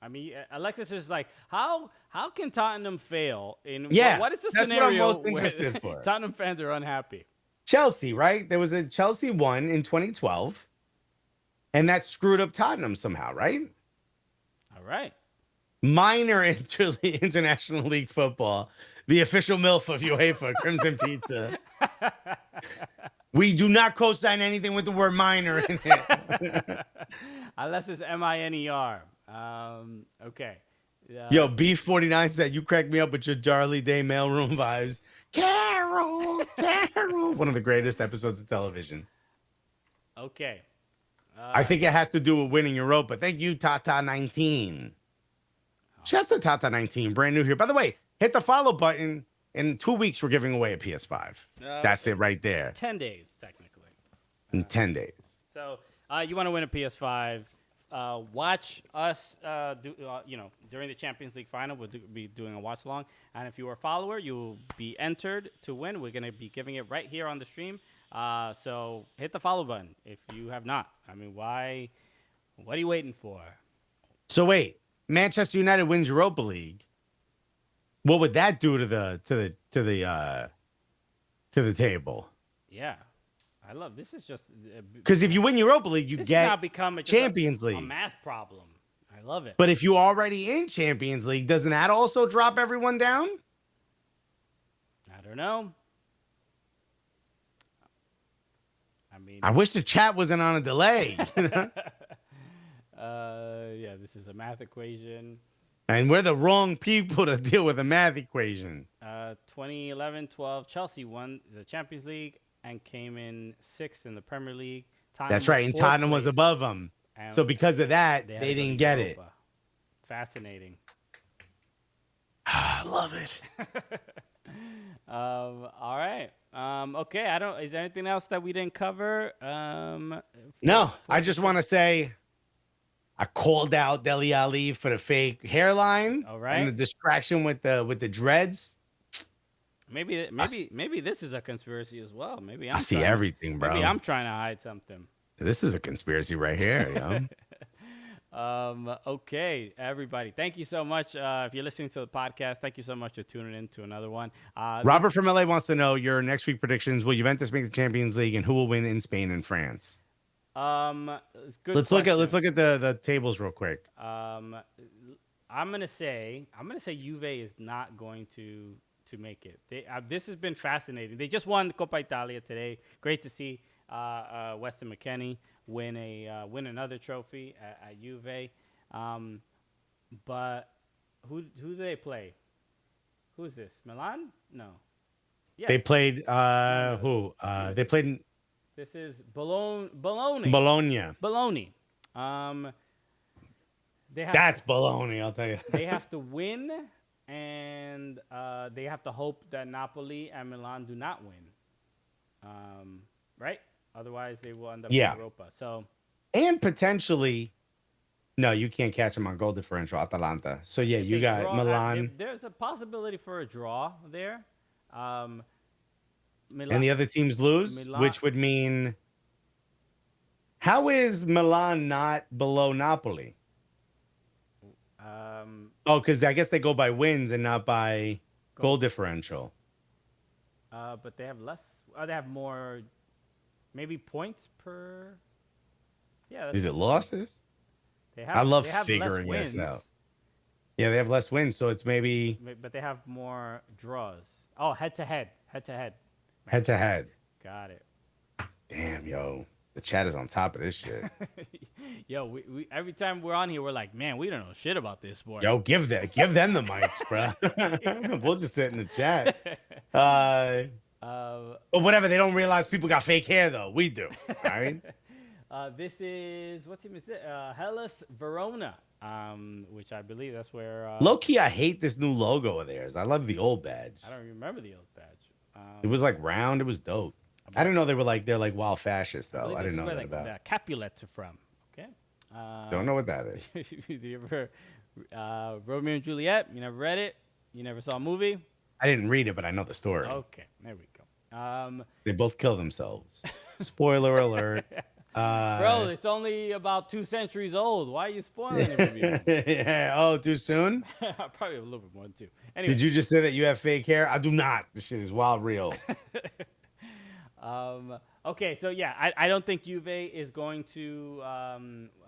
I mean, Alexis is like, how can Tottenham fail? What is the scenario what I'm most interested for? Tottenham fans are unhappy? Chelsea, right? There was a Chelsea won in 2012, and that screwed up Tottenham somehow, right? All right. Minor International League football, the official MILF of UEFA, Crimson Pizza. We do not co-sign anything with the word minor in it. Unless it's MINER. Okay. Yo, Beef49 said, you crack me up with your Darley Day mailroom vibes. Carol. One of the greatest episodes of television. Okay. I think it has to do with winning Europa. Thank you, Tata19. Just a Tata19, brand new here. By the way, hit the follow button. In 2 weeks, we're giving away a PS5. That's it right there. 10 days, technically. In 10 days. So you want to win a PS5. Watch us, during the Champions League final. We'll be doing a watch along. And if you are a follower, you'll be entered to win. We're going to be giving it right here on the stream. So hit the follow button if you have not. I mean, why? What are you waiting for? So wait, Manchester United wins Europa League. What would that do to the table? Yeah. I love this. Is just because if you win Europa League, you get now become Champions League. A math problem. I love it. But if you're already in Champions League, doesn't that also drop everyone down? I don't don't know. I mean, I wish the chat wasn't on a delay. yeah, this is a math equation. And we're the wrong people to deal with a math equation. 2011-12, Chelsea won the Champions League and came in 6th in the Premier League. That's right. And Tottenham was above them. So because of that, had they to go didn't to get it. Europa. Fascinating. I love it. All right. Okay. Is there anything else that we didn't cover? No, I just want to say I called out Dele Ali for the fake hairline. All right. And the distraction with the dreads. Maybe this is a conspiracy as well. Maybe I see everything, bro. Maybe I'm trying to hide something. This is a conspiracy right here, yo. Okay, everybody. Thank you so much. If you're listening to the podcast, thank you so much for tuning in to another one. Robert from LA wants to know your next week predictions. Will Juventus make the Champions League, and who will win in Spain and France? Good. Let's look at the tables real quick. I'm gonna say Juve is not going to make it. This has been fascinating. They just won the Coppa Italia today. Great to see Weston McKennie win another trophy at Juve. But who do they play? Who's this? Milan? No. Yeah. They played who? They played This is Bologna. Bologna. That's baloney, I'll tell you. They have to win, and they have to hope that Napoli and Milan do not win. Right? Otherwise, they will end up in Europa. So, and potentially, no, you can't catch them on goal differential, Atalanta. So yeah, you got Milan. There's a possibility for a draw there. Milan, and the other teams lose, which would mean, how is Milan not below Napoli? Because I guess they go by wins and not by goal differential. But they have less. They have more. Maybe points per. Yeah. Is it losses? I love figuring this out. Yeah, they have less wins, so it's maybe. But they have more draws. Oh, head to head. Head to head. Got it. Damn, yo. The chat is on top of this shit. Yo, we every time we're on here, we're like, man, we don't know shit about this sport. Yo, give them the mics, bro. We'll just sit in the chat. But whatever, they don't realize people got fake hair, though. We do, all right? This is, what team is it? Hellas Verona, which I believe that's where... Low-key, I hate this new logo of theirs. I love the old badge. I don't remember the old badge. It was like round. It was dope. I didn't know they're like wild fascists, though. I didn't know that where, about. The Capulets are from. Okay. Don't know what that is. Did you ever Romeo and Juliet? You never read it? You never saw a movie? I didn't read it, but I know the story. Okay, there we go. They both kill themselves. Spoiler alert. Bro, it's only about 2 centuries old. Why are you spoiling it? Yeah. Oh, too soon? Probably a little bit more than 2. Anyway. Did you just say that you have fake hair? I do not. This shit is wild real. Okay, so yeah, I don't think Juve is going to.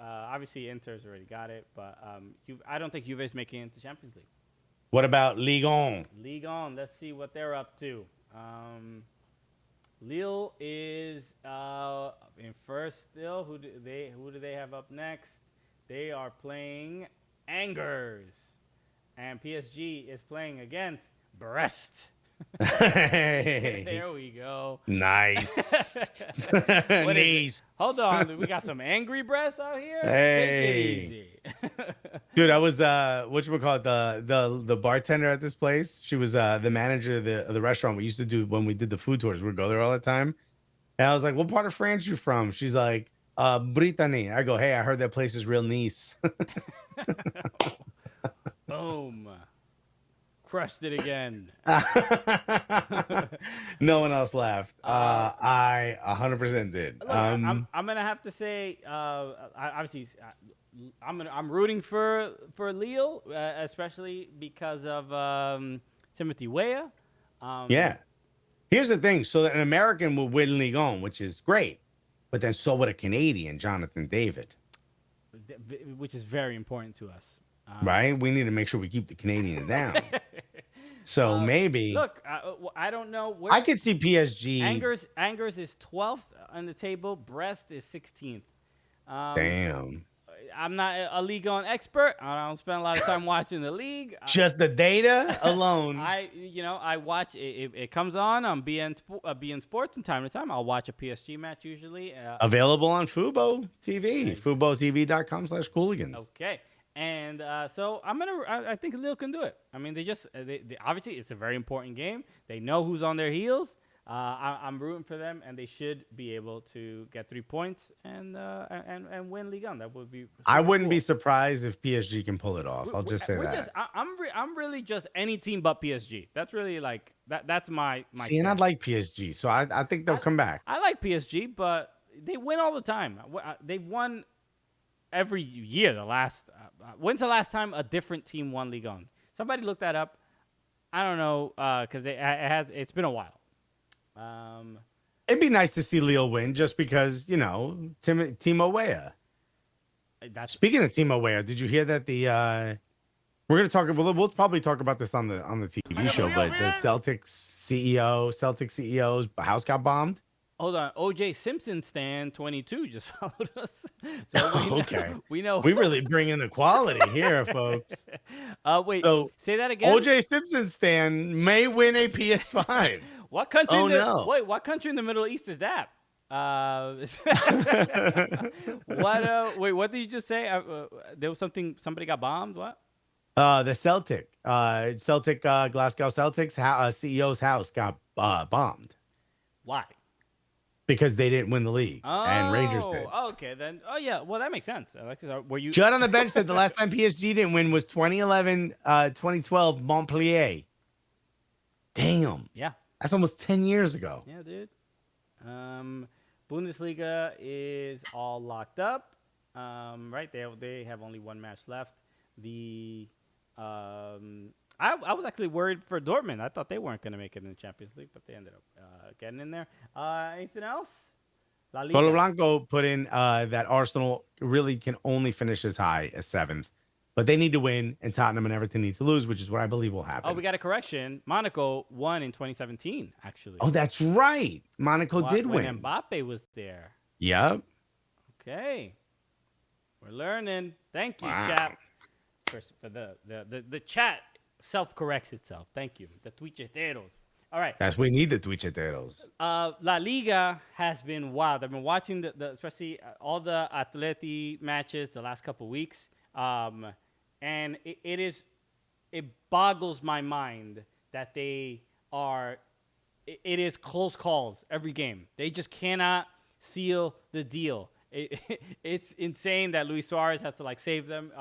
Obviously, Inter's already got it, but I don't think Juve is making it to Champions League. What about Liga? Let's see what they're up to. Lille is in first still. Who do they have up next? They are playing Angers, and PSG is playing against Brest. There we go. Nice. Nice. Hold on, we got some angry Brest out here. Hey. Take it easy. Dude, I was whatchamacallit, the bartender at this place. She was the manager of the restaurant we used to do when we did the food tours. We'd go there all the time. And I was like, "What part of France you from?" She's like, Brittany. I go, "Hey, I heard that place is real nice." Boom. Crushed it again. No one else laughed. I 100% did. Look, I'm gonna have to say, obviously, I'm rooting for Lille, especially because of Timothy Weah. Yeah. Here's the thing. So an American will win Ligue 1, which is great, but then so would a Canadian, Jonathan David. Which is very important to us. Right? We need to make sure we keep the Canadians down. So maybe Look, I don't know where. I could see PSG. Angers is 12th on the table. Brest is 16th. Damn. I'm not a Liga on expert. I don't spend a lot of time watching the league. Just the data alone. I watch it. It comes on BN Sports from time to time. I'll watch a PSG match usually. Available on Fubo TV. FuboTV.com/Cooligans. Okay. And so I think Lille can do it. I mean, they obviously it's a very important game. They know who's on their heels. I'm rooting for them, and they should be able to get 3 points and win Liga. That would be. I wouldn't cool. be surprised if PSG can pull it off. I'll just say that. I'm really just any team but PSG. That's really like that. That's my. See, and I'd like PSG, so I think they'll come back. I like PSG, but they win all the time. They've won every year. When's the last time a different team won Ligue 1? Somebody look that up. I don't know because it's been a while. It'd be nice to see Lille win just because, Timo Weah. Speaking of Timo Weah, did you hear that we're going to talk, we'll probably talk about this on the TV show, but the Celtics CEO's house got bombed? Hold on. OJ Simpson stan 22 just followed us. So okay. We know. We really bring in the quality here, folks. Wait. So, say that again. OJ Simpson stan may win a PS5. What country? No. Wait, what country in the Middle East is that? What did you just say? There was something. Somebody got bombed. What? The Glasgow Celtics CEO's house got bombed. Why? Because they didn't win the league, and Rangers did. Okay, then. Oh yeah, well that makes sense. Were you? Judd on the bench said the last time PSG didn't win was 2012 Montpellier. Damn. Yeah. That's almost 10 years ago. Yeah, dude. Bundesliga is all locked up. Right? They have only one match left. I was actually worried for Dortmund. I thought they weren't going to make it in the Champions League, but they ended up getting in there. Anything else? La Liga. Polo Blanco put in that Arsenal really can only finish as high as 7th, but they need to win, and Tottenham and Everton need to lose, which is what I believe will happen. Oh, we got a correction. Monaco won in 2017, actually. Oh, that's right. Monaco did win. When Mbappe was there. Yep. Okay. We're learning. Thank you, Wow. chat. For the chat self-corrects itself. Thank you. The Twitcheteros. All right. We need the Twitcheteros. La Liga has been wild. I've been watching especially all the Atleti matches the last couple of weeks. And it boggles my mind that it is close calls every game. They just cannot seal the deal. It's insane that Luis Suarez has to save them,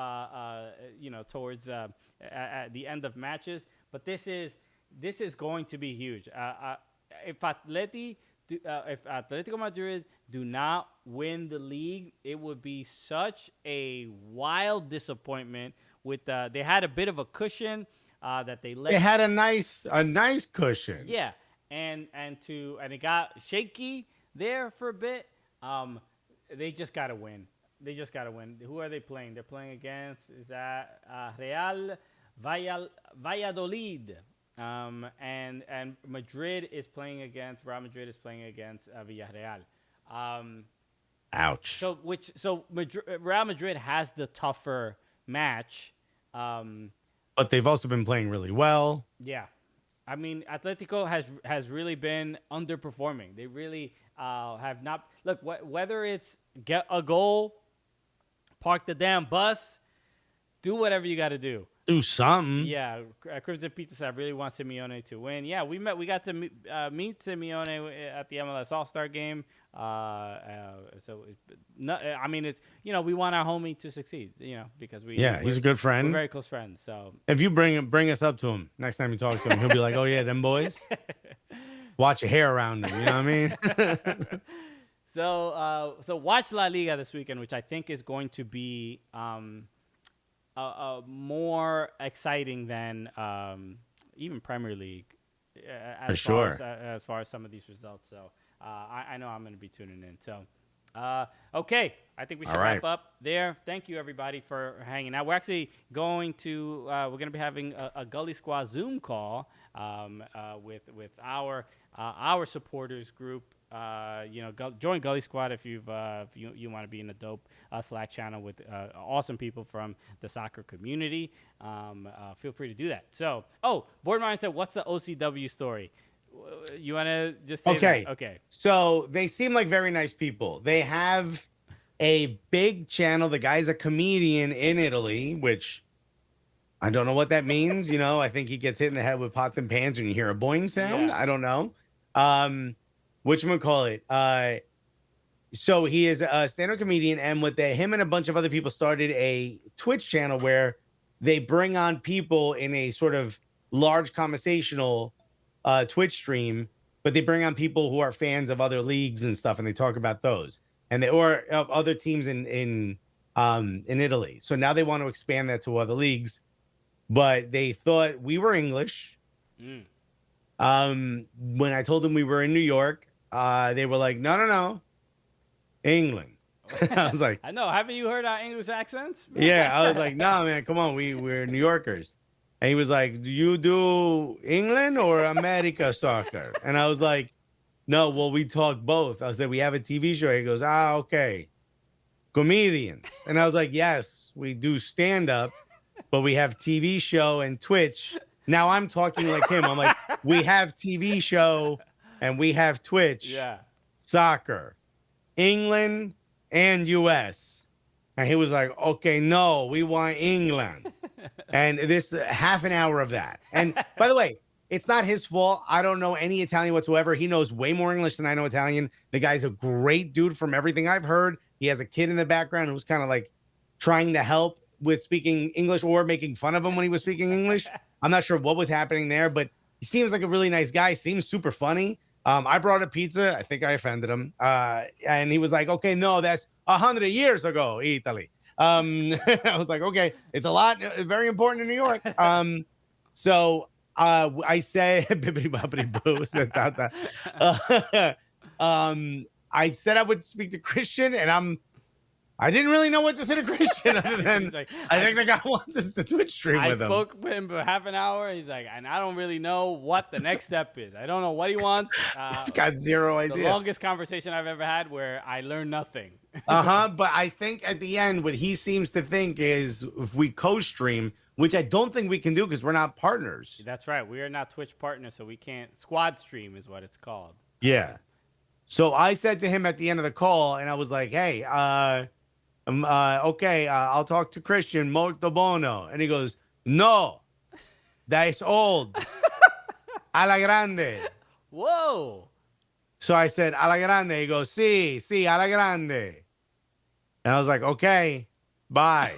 towards at the end of matches. But this is going to be huge. If Atletico Madrid do not win the league, it would be such a wild disappointment. They had a bit of a cushion that they let. They had a nice cushion. Yeah, and it got shaky there for a bit. They just got to win. Who are they playing? They're playing against Real Valladolid. And Madrid is playing against Villarreal. Ouch. So Real Madrid has the tougher match. But they've also been playing really well. Yeah. I mean, Atletico has really been underperforming. They really have not. Look, whether it's get a goal, park the damn bus, do whatever you got to do. Do something. Yeah, Crimson Pizza said, I really want Simeone to win. Yeah, we got to meet Simeone at the MLS All-Star game. We want our homie to succeed, because he's a good friend. We're very close friends. So if you bring us up to him next time you talk to him, he'll be like, "Oh yeah, them boys." Watch your hair around him. You know what I mean? So watch La Liga this weekend, which I think is going to be more exciting than even Premier League, as far as some of these results. So I know I'm going to be tuning in. So Okay, I think we should All right. wrap up there. Thank you, everybody, for hanging out. We're actually going to be having a Gully Squad Zoom call with our supporters group. Join Gully Squad if you want to be in a dope Slack channel with awesome people from the soccer community. Feel free to do that. So, Board Mind said, "What's the OCW story?" You want to just say that? Okay. So they seem like very nice people. They have a big channel. The guy's a comedian in Italy, which I don't know what that means. I think he gets hit in the head with pots and pans and you hear a boing sound. Yeah. I don't know. Whatchamacallit? So he is a stand-up comedian, and him and a bunch of other people started a Twitch channel where they bring on people in a sort of large conversational Twitch stream, but they bring on people who are fans of other leagues and stuff, and they talk about those or of other teams in Italy. So now they want to expand that to other leagues, but they thought we were English. When I told them we were in New York, they were like, no, England. I was like, I know. Haven't you heard our English accents? yeah. I was like, no, man, come on. We're New Yorkers. And he was like, do you do England or America soccer? And I was like, no, well, we talk both. I said, we have a TV show. He goes, okay. Comedians. And I was like, yes, we do stand up, but we have TV show and Twitch. Now I'm talking like him. I'm like, we have TV show and we have Twitch. Yeah. Soccer, England and US. And he was like, okay, no, we want England. And this half an hour of that. And by the way, it's not his fault. I don't know any Italian whatsoever. He knows way more English than I know Italian. The guy's a great dude from everything I've heard. He has a kid in the background who's kind of like trying to help with speaking English or making fun of him when he was speaking English. I'm not sure what was happening there, but he seems like a really nice guy. Seems super funny. I brought a pizza. I think I offended him. And he was like, okay, no, that's 100 years ago, Italy. I was like, okay, it's a lot, very important in New York. So I said, bibbidi bobbidi boo, said that. I said I would speak to Christian, and I didn't really know what to say to Christian other than Like, I think the guy wants us to Twitch stream I with him. spoke with him for half an hour. He's like, and I don't really know what the next step is. I don't know what he wants. I've got zero The idea. longest conversation I've ever had where I learned nothing. But I think at the end, what he seems to think is if we co-stream, which I don't think we can do because we're not partners. That's right. We are not Twitch partners, so we can't. Squad stream is what it's called. Yeah. So I said to him at the end of the call, and I was like, hey, okay, I'll talk to Christian, molto buono. And he goes, no, that is old. Alla grande. Whoa. So I said, alla grande. He goes, sí, alla grande. And I was like, okay, bye.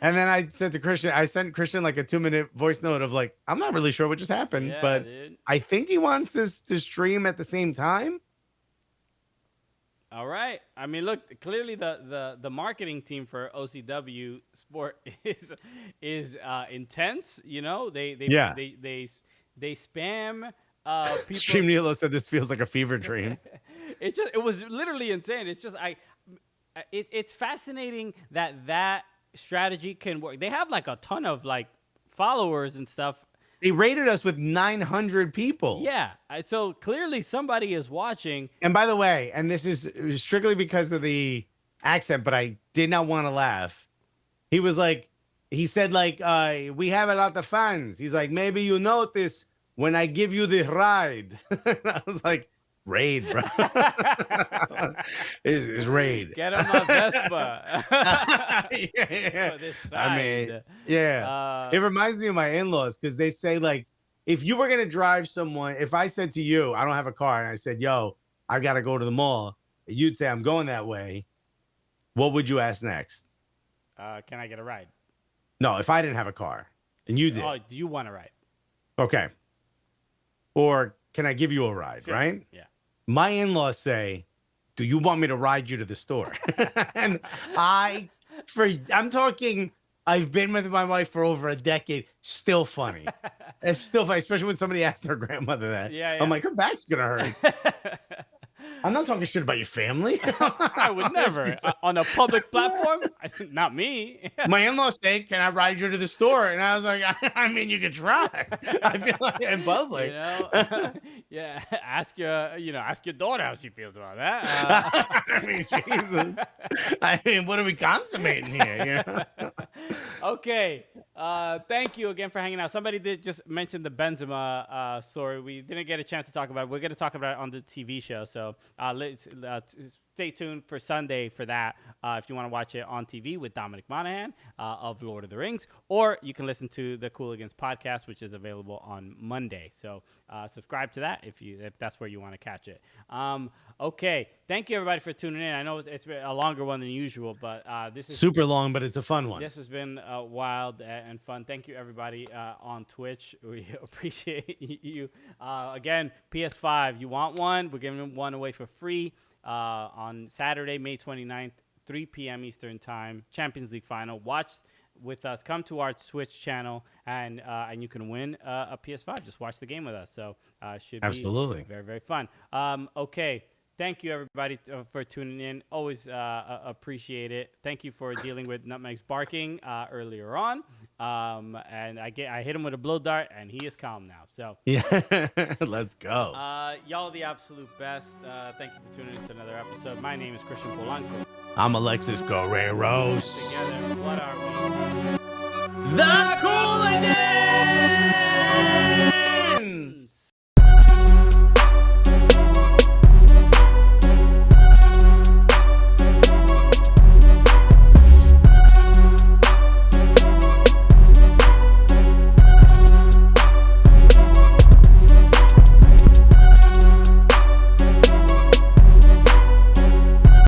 And then I said to Christian, I sent Christian like a 2-minute voice note of like, I'm not really sure what just happened, Yeah, but dude. I think he wants us to stream at the same time. All right. I mean, look, clearly the marketing team for OCW Sport is intense. You know, they spam people. Stream Nilo said this feels like a fever dream. It was literally insane. It's just it's fascinating that strategy can work. They have like a ton of like followers and stuff. They rated us with 900 people. Yeah. So clearly somebody is watching. And by the way, and this is strictly because of the accent, but I did not want to laugh. He was like, he said like, we have a lot of fans. He's like, maybe you notice when I give you the ride. I was like, raid, bro. It's raid. Get him a Vespa. Yeah. For this I mean, ride. yeah. It reminds me of my in-laws because they say like, if you were going to drive someone, if I said to you, I don't have a car, and I said, yo, I got to go to the mall, you'd say, I'm going that way. What would you ask next? Can I get a ride? No, if I didn't have a car and you did. Oh, do you want a ride? Okay. Or can I give you a ride, Sure. right? Yeah. My in-laws say, do you want me to ride you to the store? And I'm talking, I've been with my wife for over a decade. Still funny. It's still funny, especially when somebody asked their grandmother that. Yeah. I'm like, her back's going to hurt. I'm not talking shit about your family. I would never on a public platform. Not me. My in-laws say, "Can I ride you to the store?" And I was like, "I mean, you could try." I feel like in public. You know, yeah. Ask your daughter how she feels about that. I mean, Jesus. I mean, what are we consummating here? You know? Okay. Thank you again for hanging out. Somebody did just mention the Benzema story. We didn't get a chance to talk about it. We're going to talk about it on the TV show. So let's stay tuned for Sunday for that. If you want to watch it on TV with Dominic Monaghan of Lord of the Rings, or you can listen to the Cooligans podcast, which is available on Monday. So subscribe to that if that's where you want to catch it. Okay. Thank you everybody for tuning in. I know it's been a longer one than usual, but this is Super long, but it's a fun one. This has been wild and fun. Thank you, everybody on Twitch. We appreciate you. Again, PS5, you want one? We're giving one away for free on Saturday, May 29th, 3 p.m. Eastern Time, Champions League Final. Watch with us. Come to our Twitch channel, and you can win a PS5. Just watch the game with us. So it should Absolutely. be very, very fun. Okay. Thank you, everybody, for tuning in. Always appreciate it. Thank you for dealing with Nutmeg's barking earlier on. And I hit him with a blow dart, and he is calm now. So yeah, let's go. Y'all are the absolute best. Thank you for tuning in to another episode. My name is Christian Polanco. I'm Alexis Guerreros. Together, what are we? The Cooligans!